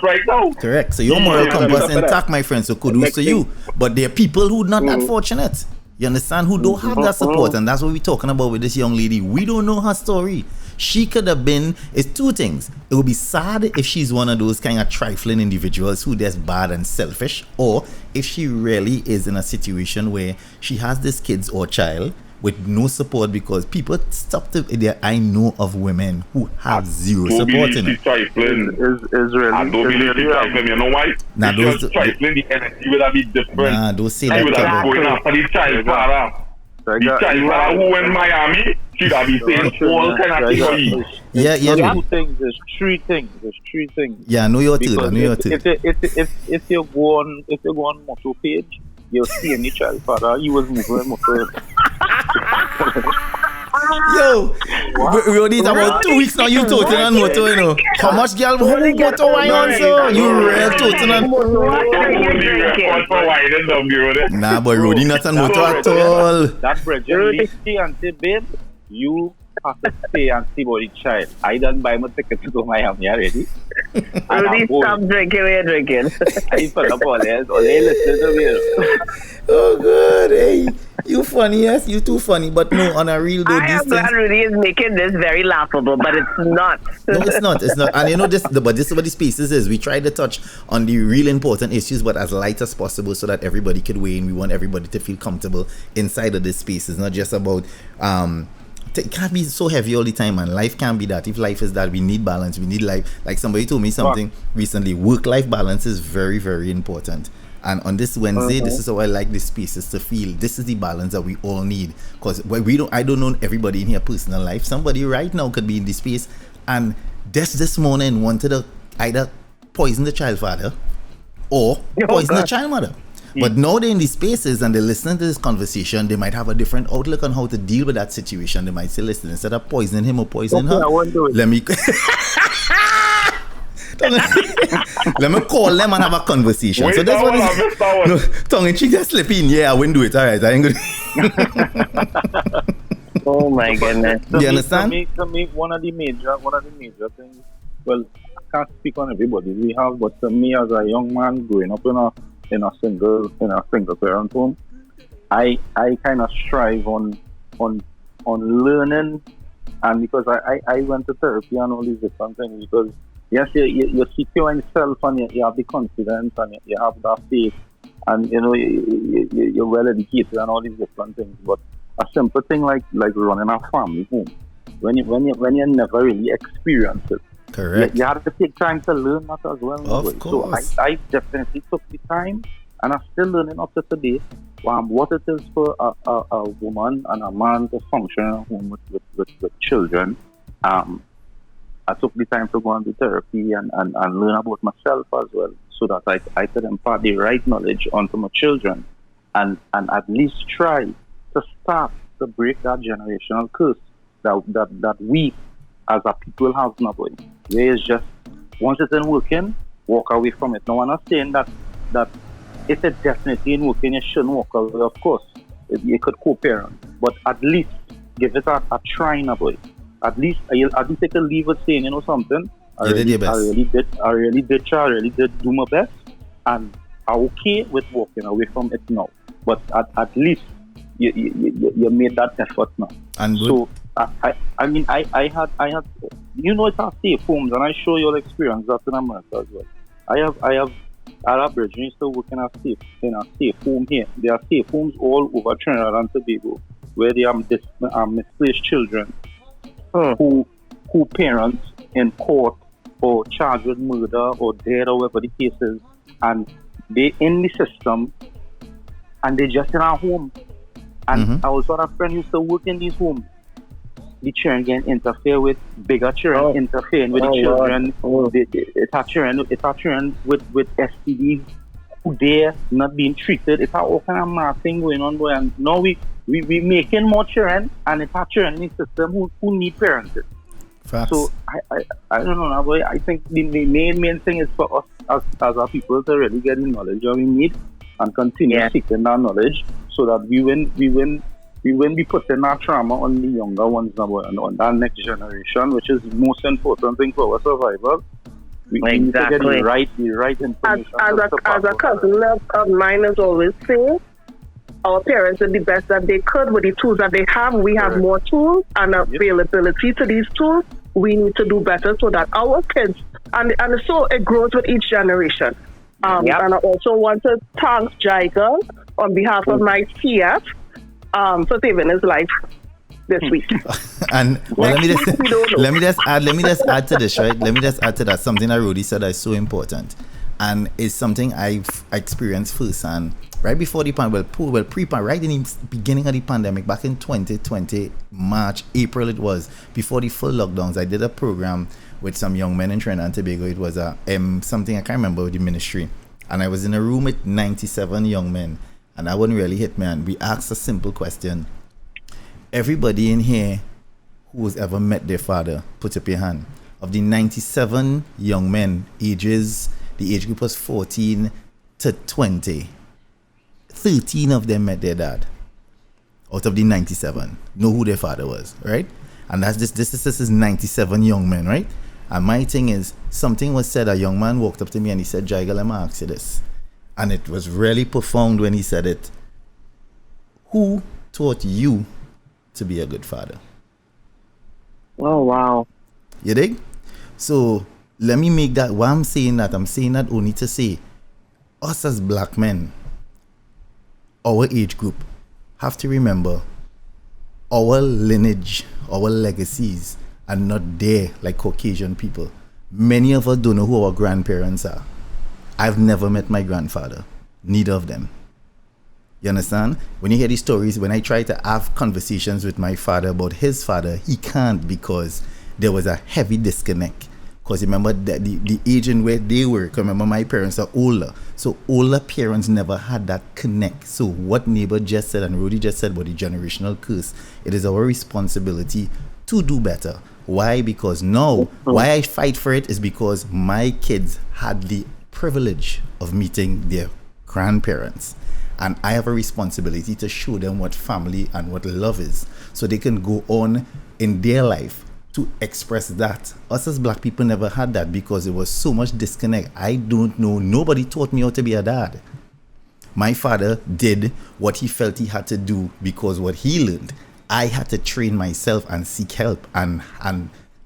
right now. Correct. So your moral compass intact, my friend. So kudos to you. But there are people who not that fortunate. You understand? Who don't have that support, and that's what we're talking about with this young lady. We don't know her story. She could have been, it's 2 things. It would be sad if she's one of those kind of trifling individuals who just bad and selfish, or if she really is in a situation where she has this kid or child with no support, because people stop to there. I know of women who have zero support in it. Trifling. Is really. I don't believe she's trifling. You know why? Nah, because trifling, the energy would have been different. Nah, don't say that. She would have been going after the child father. The child father who in Miami, she'd have been saying all kind of things. Yeah. 2 things. There's 3 things. Yeah, I know your turn. If you go on Moto page, you'll see any child father. He was moving motor. Yo, Ro'dey, it's about 2 weeks now. You toting on motor, you know. How much girl who motor wine on, so you real toting on. Nah, but Ro'dey not on motor at all. That bridge, and say, babe, you have to stay and see about the child. I done buy my ticket to go Miami already. Ro'dey, stop drinking when you're drinking. I put up all this. Listen to me. Oh, good. Hey, you funny, yes? You too funny. But no, on a real though, I am glad Ro'dey is making this very laughable, but it's not. No, it's not. And you know, this is what the spaces is. We try to touch on the real important issues, but as light as possible, so that everybody could weigh in. We want everybody to feel comfortable inside of this space. It's not just about it can't be so heavy all the time, and life can't be that. If life is that, we need balance. We need life. Like somebody told me something recently. Work-life balance is very, very important. And on this Wednesday, this is how I like this spaces to feel. This is the balance that we all need. Because I don't know everybody in here personal life. Somebody right now could be in this space and this morning wanted to either poison the child father or poison the child mother. But now they're in these spaces and they're listening to this conversation, they might have a different outlook on how to deal with that situation. They might say, listen, instead of poisoning him or poisoning her, let me call them and have a conversation. Wait, so that's what is tongue in cheek, just slip in. Yeah, I wouldn't do it. All right, I ain't gonna. Oh my goodness. Do you understand? To me, one of the major things. Well, I can't speak on everybody we have, but to me, as a young man growing up in a single parent home, I kind of strive on learning, and because I went to therapy and all these different things, because yes, you secure in yourself and you have the confidence and you have that faith, and you know you're well educated and all these different things. But a simple thing like running a family home, when you never really experience it, correct. You have to take time to learn that as well. Of course. So I definitely took the time, and I'm still learning up to today what it is for a woman and a man to function at home with children. I took the time to go and do therapy and learn about myself as well, so that I could impart the right knowledge onto my children, and at least try to start to break that generational curse that we as a people have now. Where it's just, once it's in working, walk away from it. Now, I'm not saying that if it definitely ain't working, you shouldn't walk away, of course. you could co-parent, but at least give it a try, now, boy. At least I could leave it saying, you know something. I really did try. I really did do my best, and I'm okay with walking away from it now. But at least you made that effort now. And so I had you know, it's our safe homes, and I show your experience that in America as well. I have brethren used to work in a safe home here. There are safe homes all over Trinidad and Tobago where they are misplaced children who parents in court or charged with murder or dead or whatever the case is, and they in the system and they just in our home. And I also had a friend who used to work in these homes. The children getting interfere with bigger children, interfering with the children. It's a children with STDs who they're not being treated. It's all kind of mad thing going on there. And now we making more children, and it's our children in the system who need parenting. Facts. So I don't know now, boy. I think the main thing is for us as our people to really get the knowledge that we need and continue seeking that knowledge so that we won't be putting our trauma on the younger ones now, boy, and on that next generation, which is the most important thing for our survival. We need to get the right information. As a cousin of mine has always said, our parents did the best that they could with the tools that they have. We have more tools and availability to these tools. We need to do better so that our kids, and so it grows with each generation. And I also want to thank Jaiga on behalf of my CF for saving his life this week. And well, let me just add to this, right? Let me just add to that something that Ro'dey said that is so important, and it's something I've experienced firsthand. Right before the pandemic, right in the beginning of the pandemic, back in 2020, March, April it was, before the full lockdowns, I did a program with some young men in Trinidad and Tobago. It was something I can't remember with the ministry, and I was in a room with 97 young men, and that wouldn't really hit me, and we asked a simple question. Everybody in here who has ever met their father, put up your hand. Of the 97 young men, the age group was 14 to 20. 13 of them met their dad out of the 97. Know who their father was, right? And that's this is 97 young men, right? And my thing is, something was said. A young man walked up to me and he said, Jaiga, let me ask you this. And it was really profound when he said it. Who taught you to be a good father? Oh, wow. You dig? So let me make that, why I'm saying that only to say, us as black men, our age group, have to remember our lineage, our legacies are not there like Caucasian people. Many of us don't know who our grandparents are. I've never met my grandfather, neither of them. You understand? When you hear these stories, when I try to have conversations with my father about his father, he can't because there was a heavy disconnect. Because remember that the age in where they were, remember my parents are older. So older parents never had that connect. So what neighbor just said and Ro'dey just said about the generational curse, it is our responsibility to do better. Why? Because now, why I fight for it is because my kids had the privilege of meeting their grandparents. And I have a responsibility to show them what family and what love is. So they can go on in their life to express that. Us as black people never had that because there was so much disconnect. I don't know. Nobody taught me how to be a dad. My father did what he felt he had to do because what he learned. I had to train myself and seek help and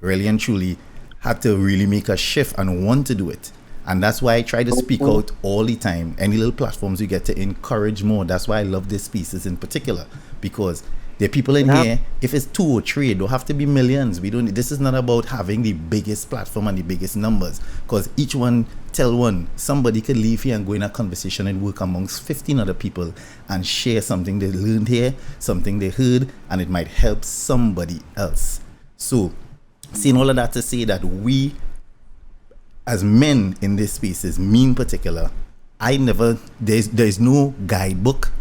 really and truly had to really make a shift and want to do it. And that's why I try to speak out all the time. Any little platforms we get to encourage more. That's why I love these pieces in particular, because there are people in here, if it's 2 or 3, it don't have to be millions. This is not about having the biggest platform and the biggest numbers, because each one tell one. Somebody could leave here and go in a conversation and work amongst 15 other people and share something they learned here, something they heard, and it might help somebody else. So, saying all of that to say that we, as men in this spaces, me in particular, there's no guidebook.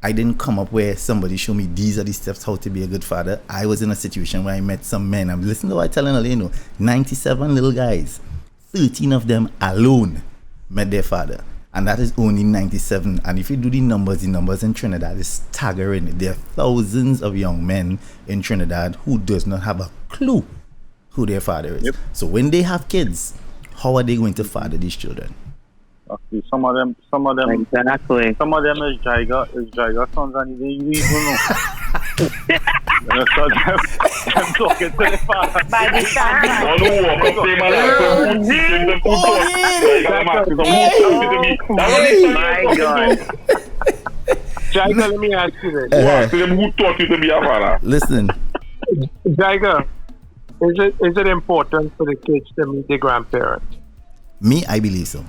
I didn't come up where somebody showed me these are the steps how to be a good father. I was in a situation where I met some men. I'm listening to what I'm telling you, 97 little guys, 13 of them alone met their father. and that is only 97. And if you do the numbers in Trinidad is staggering. There are thousands of young men in Trinidad who does not have a clue who their father is. Yep. So when they have kids, how are they going to father these children? Okay, some of them Exactly. some of them is Jaiga sons, and they you even know. So them talking to the father. By the time. One who walk up to him and ask him who teaching them who taught. Jaiga them asking them who taught to me. That's what they My God. Jaiga, let me ask you this. Who asked them who taught you to be a father? Listen, Jaiga, is it important for the kids to meet their grandparents? me, I believe so.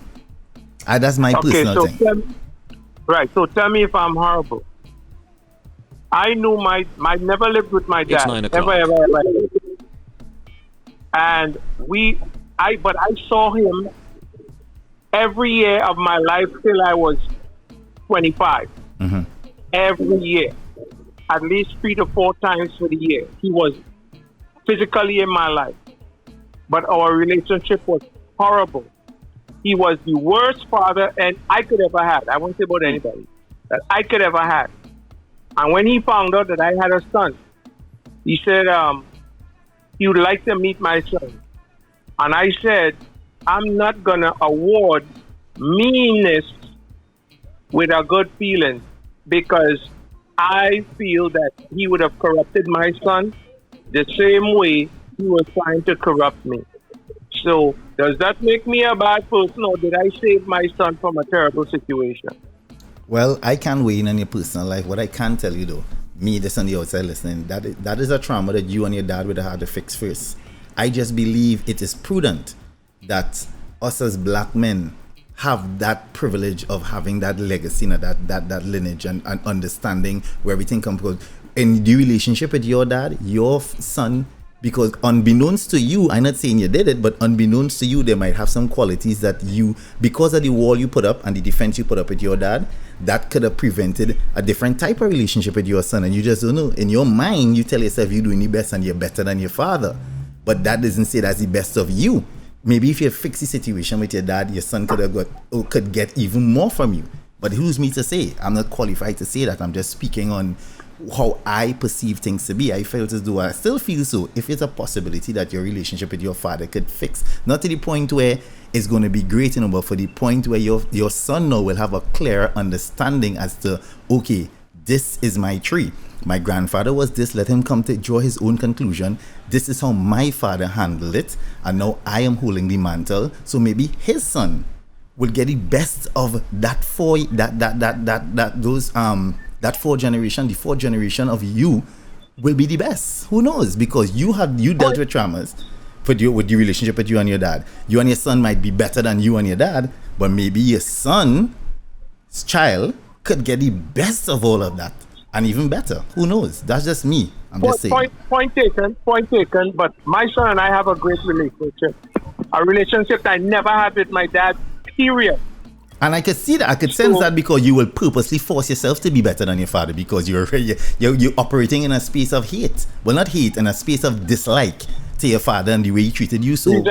That's my personal thing. So tell me if I'm horrible. I knew I never lived with my dad. It's 9 o'clock. Ever. And but I saw him every year of my life till I was 25. Mm-hmm. Every year. At least 3 to 4 times for the year. He was physically in my life. But our relationship was horrible. He was the worst father and I could ever have. I won't say about anybody. That I could ever have. And when he found out that I had a son, he said he would like to meet my son. And I said, I'm not going to award meanness with a good feeling because I feel that he would have corrupted my son the same way he was trying to corrupt me. So, does that make me a bad person or did I save my son from a terrible situation? Well, I can't weigh in on your personal life. What I can tell you though, me just on the outside listening, that is a trauma that you and your dad would have had to fix first. I just believe it is prudent that us as black men have that privilege of having that legacy, that lineage and understanding where everything comes from. In the relationship with your dad, your son, because unbeknownst to you, I'm not saying you did it, but unbeknownst to you, they might have some qualities that you, because of the wall you put up and the defense you put up with your dad, that could have prevented a different type of relationship with your son. And you just don't know. In your mind, you tell yourself you're doing the best and you're better than your father. But that doesn't say that's the best of you. Maybe if you fix the situation with your dad, your son could get even more from you. But who's me to say? I'm not qualified to say that. I'm just speaking on how I perceive things to be. I felt as though I still feel so. If it's a possibility that your relationship with your father could fix, not to the point where it's going to be great, but for the point where your son now will have a clearer understanding as to, okay, this is my tree. My grandfather was this. Let him come to draw his own conclusion. This is how my father handled it, and now I am holding the mantle. So maybe his son will get the best of that that fourth generation of you will be the best. Who knows? Because you dealt with traumas with the relationship with you and your dad. You and your son might be better than you and your dad, but maybe your son's child could get the best of all of that and even better. Who knows? That's just me. I'm just saying. Point taken. But my son and I have a great relationship. A relationship I never had with my dad, period. And I could see that. I could sense that because you will purposely force yourself to be better than your father because you're operating in a space of hate. Well, not hate, in a space of dislike to your father and the way he treated you. So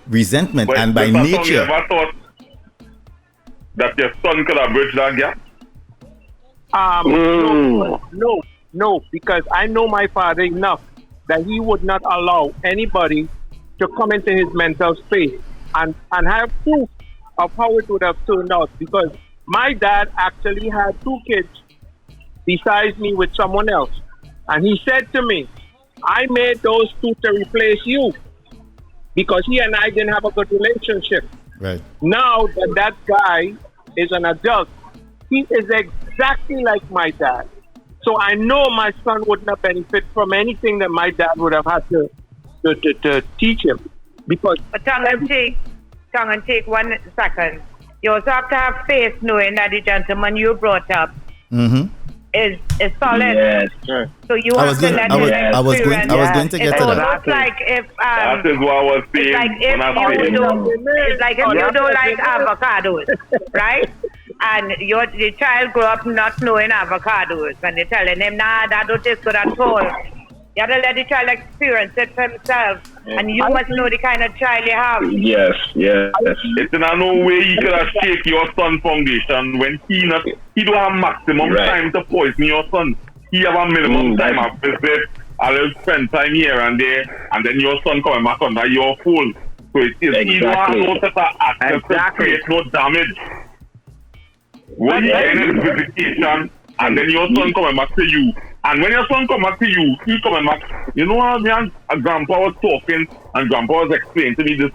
resentment but and by nature. You ever thought that your son could have bridged that gap? No, because I know my father enough that he would not allow anybody to come into his mental space and have proof of how it would have turned out, because my dad actually had 2 kids besides me with someone else, and he said to me, I made those 2 to replace you because he and I didn't have a good relationship. Right. Now that guy is an adult, he is exactly like my dad. So I know my son would not benefit from anything that my dad would have had to teach him. Because tongue and take 1 second. You also have to have faith knowing that the gentleman you brought up is solid. Yes, sure. So you have to let him experience. I was going to get to that. It's like if that is what I was saying. It's like if you don't like avocados, right? And the child grew up not knowing avocados, and they're telling him, nah, that don't taste good at all. You have to let the child experience it for himself. And you must know the kind of child you have. Yes. It's in no way he could have shake your son foundation when he don't have maximum time to poison your son. He have a minimum time of visit, a little spend time here and there, and then your son coming back under your fold. So he don't have no such access to create no damage. When you get in visitation, and then your son coming back to you. And when your son come back to you, he coming back. You know how me and grandpa was talking, and grandpa was explaining to me this.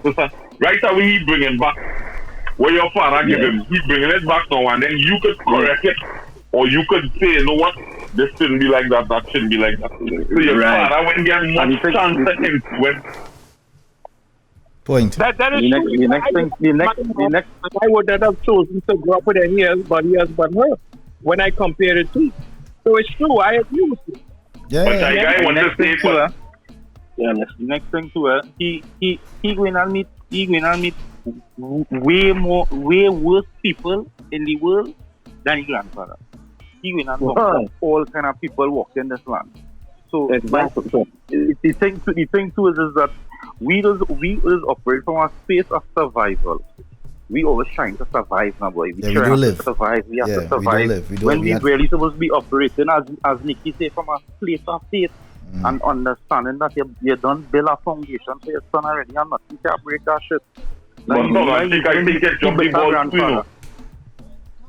Right away, he bring it back. What your father give him, he bringing it back now, and then you could correct it, or you could say, you know what, this shouldn't be like that, that shouldn't be like that. So your father when get much chance to influence. Point. That is true. The next I would not have chosen to grow up with a ears but her when I compared it to. So it's true, I agree with you. Yeah. But that guy wants to stay for her. Yeah, the next thing to her, he going to meet way worse people in the world than his grandfather. He going to meet all kind of people walking this land. So the thing too is that we just operate from a space of survival. We always trying to survive now, boy. We trying to survive. We have to survive. When we really supposed to be operating, as Nikki say, from a place of faith and understanding that you don't build a foundation for your son already and nothing can break that shit. I think it jump the ball too.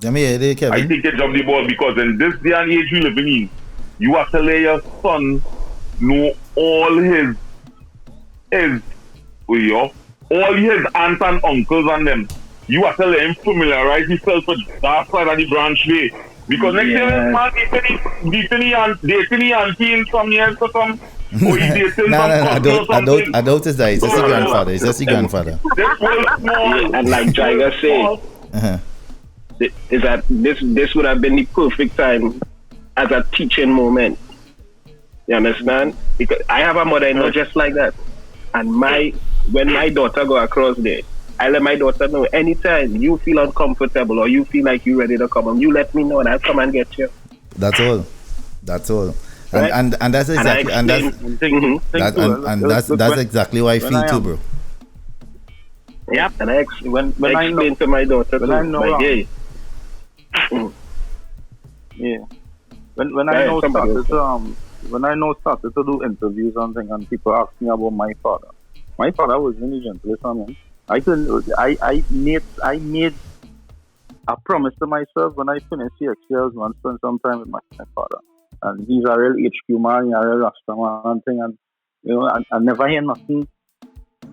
I think it jump the ball because in this day and age we living in, you have to let your son know all his aunts and uncles and them. You have to let him familiarize himself with that side of the branch way. Because next year, man, dating auntie in some years to come. Or he's dating some cousin or something. I doubt it's that. It's just the grandfather. It's just the grandfather. And like Jaiga said, is that this would have been the perfect time as a teaching moment. You understand? Because I have a mother-in-law just like that. And when my daughter go across there, I let my daughter know anytime you feel uncomfortable or you feel like you're ready to come home, you let me know and I'll come and get you. That's all. Right? And that's exactly that's exactly what I feel too, bro. Yep. And I explain to my daughter when I know when I started to do interviews and things, and people ask me about my father. My father was really gentle, man. I made a promise to myself when I finished CX, I was going to spend some time with my father. And he's a real HQ man, he's a real Rasta man and thing. And you know, I never hear nothing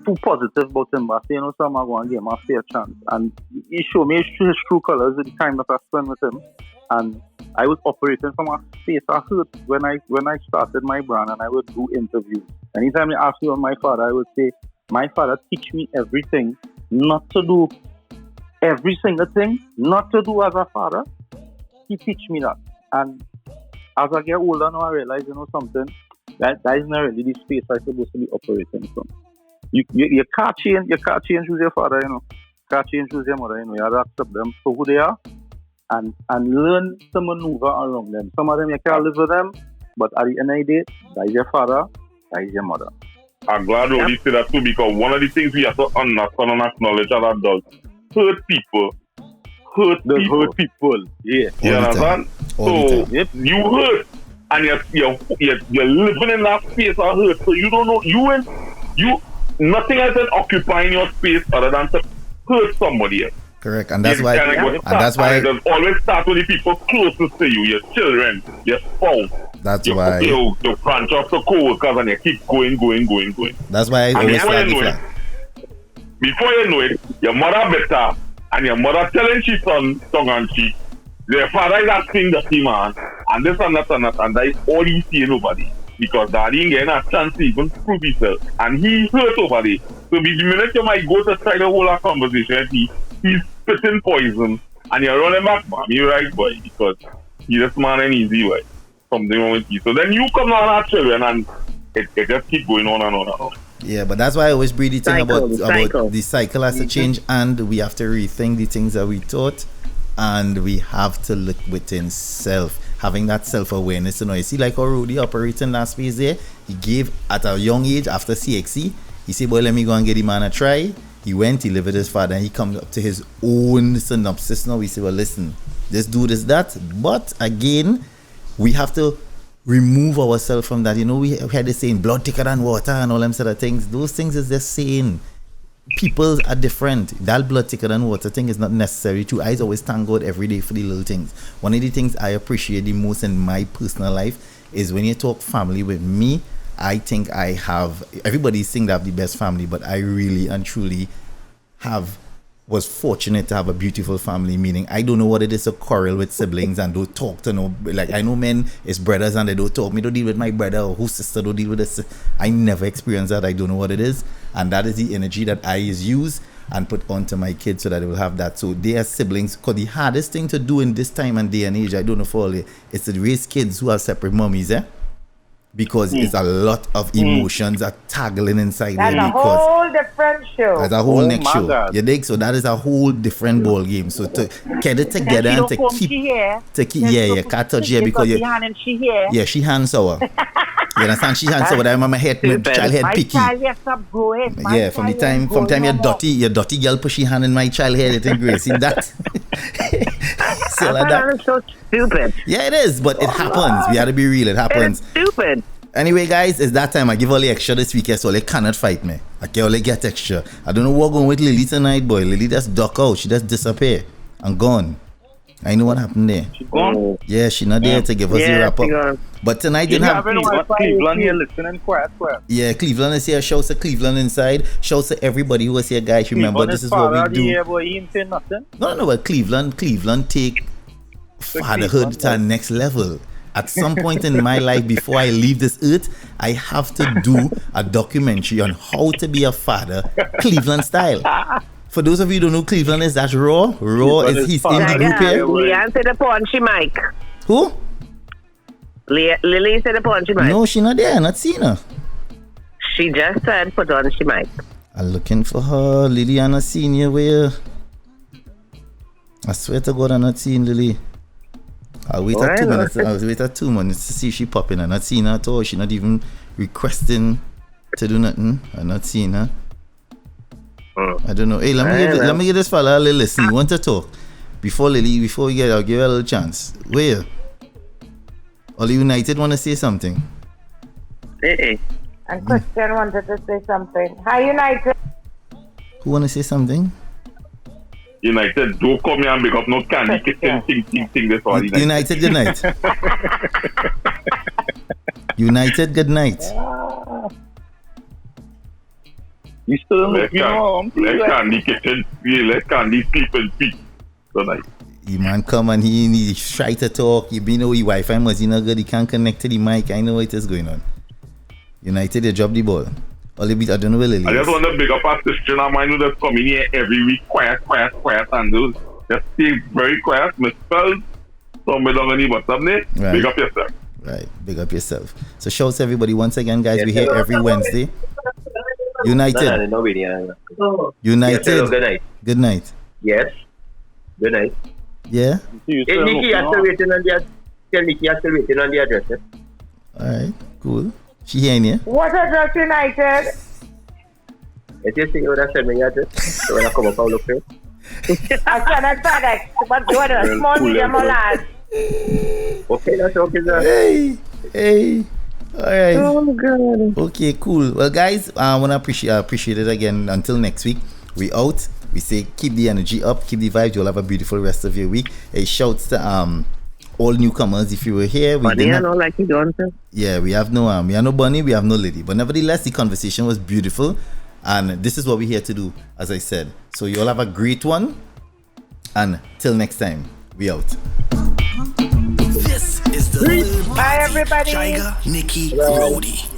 too positive about him, but you know, so I'm going to give him a fair chance. And he showed me his true colors at the time that I spent with him. And I was operating from a space of hurt when I started my brand, and I would do interviews. Anytime they ask me about my father, I would say, my father teach me everything, not to do every single thing, not to do as a father. He teach me that. And as I get older now, I realize, you know, something, that is not really the space I'm supposed to be operating from. You can't change who's your father, you know. You can't change who's your mother, you know. You have to accept them for who they are and learn to maneuver around them. Some of them you can't live with them, but at the end of the day, that is your father, that is your mother. I'm glad Ro'dey said that too, because one of the things we have to understand and acknowledge are that does hurt people. Hurt people. Yeah. You understand? So you hurt and you're living in that space of hurt. So you don't know you nothing else is occupying your space other than to hurt somebody else. Correct. And that's why it does always start with the people closest to you, your children, your spouse. That's why you branch off to co-workers and you keep going. That's why I always start with that. Before you know it, your mother better and your mother telling she son tongue and cheek. Their father is asking the same man and this and that and that is all he see nobody. Because daddy ain't getting a chance to even prove himself. And he hurt over there. So the minute you might go to try to hold a conversation, he's spitting poison and you're running back, man. You're right, boy, because he's a man and easy way. Something wrong with you. So then you come down our children and it just keep going on and on and on. Yeah, but that's why I always breathe the thing about the cycle has to change, and we have to rethink the things that we taught, and we have to look within self. having that self-awareness. You see, like how Ro'dey operates in that space there. He gave at a young age after CXC. He said, boy, let me go and get the man a try. He went, he lived with his father, and he comes up to his own synopsis now. We say, well, listen, this dude is that. But again, we have to remove ourselves from that. We had this saying, blood thicker than water and all them sort of things. Those things is just saying. People are different. That blood thicker than water thing is not necessary true. I always thank God every day for the little things. One of the things I appreciate the most in my personal life is when you talk family with me. I think I have, everybody think they have the best family, but I really and truly was fortunate to have a beautiful family, meaning I don't know what it is to quarrel with siblings and don't talk to no, like I know men is brothers and they don't talk. Me don't deal with my brother or whose sister don't deal with this. I never experienced that. I don't know what it is. And that is the energy that I use and put onto my kids so that they will have that. So they are siblings, because the hardest thing to do in this time and day and age, I don't know for all, is to raise kids who have separate mummies, because it's a lot of emotions are taggling inside That's there. a whole different show. That's a whole next show. God. You dig? So that is a whole different ball game. So to get it together and to keep can't touch here because she hands sour. You understand? She hands sour. I remember my child head picky. Yeah, from the time your dirty girl push your hand in my child head, it ain't great. See that? So like that is so stupid. Yeah, it is, but it happens. We have to be real. It happens. It's stupid. Anyway, guys, it's that time. I give all the extra this week, so they cannot fight me. I can only get extra. I don't know what going with Lily tonight, boy. Lily just duck out. She just disappear and gone. I know what happened there. She gone? Yeah, she not there to give us a wrap up. But tonight didn't have Cleveland here listening quiet. Yeah, Cleveland is here. Shouts to Cleveland inside. Shouts to everybody who was here, guys. Remember, this is what we do. No, but Cleveland take fatherhood to the next level. At some point in my life, before I leave this earth, I have to do a documentary on how to be a father, Cleveland style. For those of you who don't know Cleveland is, that's Raw. He's in the group here. Leanne said the punchy mic. Who? Lily said the punchy mic. No, she not there. I'm not seeing her. She just said put on she mic. I'm looking for her. Liliana Senior, where? I swear to God, I'm not seeing Lily. I'll wait at 2 minutes. I'll wait at 2 minutes to see if she popping. I'm not seeing her at all. She's not even requesting to do nothing. I'm not seeing her. I don't know. Hey, let me give this fella a little listen. You want to talk? Before we get, I'll give you a little chance. Where? All United want to say something? And Christian wanted to say something. Hi, United. Who want to say something? United, don't come here and make up no candy kitchen thing this all. United, good night. United, good night. You still let candy kitchen, let candy sleep and feet tonight. The man come and he try to talk. You know your Wi-Fi must not good. He can't connect to the mic. I know what is going on. United, they drop the ball. I don't know where Lily is. I just want to big up our sister of mine who just come in here every week, quiet, and just stay very quiet, misspelled. So me don't know what's up there. Right. Big up yourself. Right, big up yourself. So shouts everybody once again, guys. We're here every Wednesday. United. United. Good night. Good night. Yes. Good night. Yeah. Hey, Nikki, I'm still waiting on the tell Nikki I'm still waiting on the address. Alright, cool. She here in here? What address, United? It is you that send me the address. So when I come up, I'll look for it. I cannot FedEx, but what a small medium or large. Okay, that's okay, sir. Hey. Alright. Oh god. Okay, cool. Well, guys, I want to appreciate it again. Until next week, we out. We say keep the energy up, keep the vibes. You'll have a beautiful rest of your week. A shouts to all newcomers. If you were here, we didn't have, like you don't. Yeah, we have no Bunny, we have no Lady. But nevertheless, the conversation was beautiful, and this is what we're here to do, as I said. So you all have a great one, and till next time, we out. This is the Bye, everybody. Jaiga, Nikki, Ro'dey.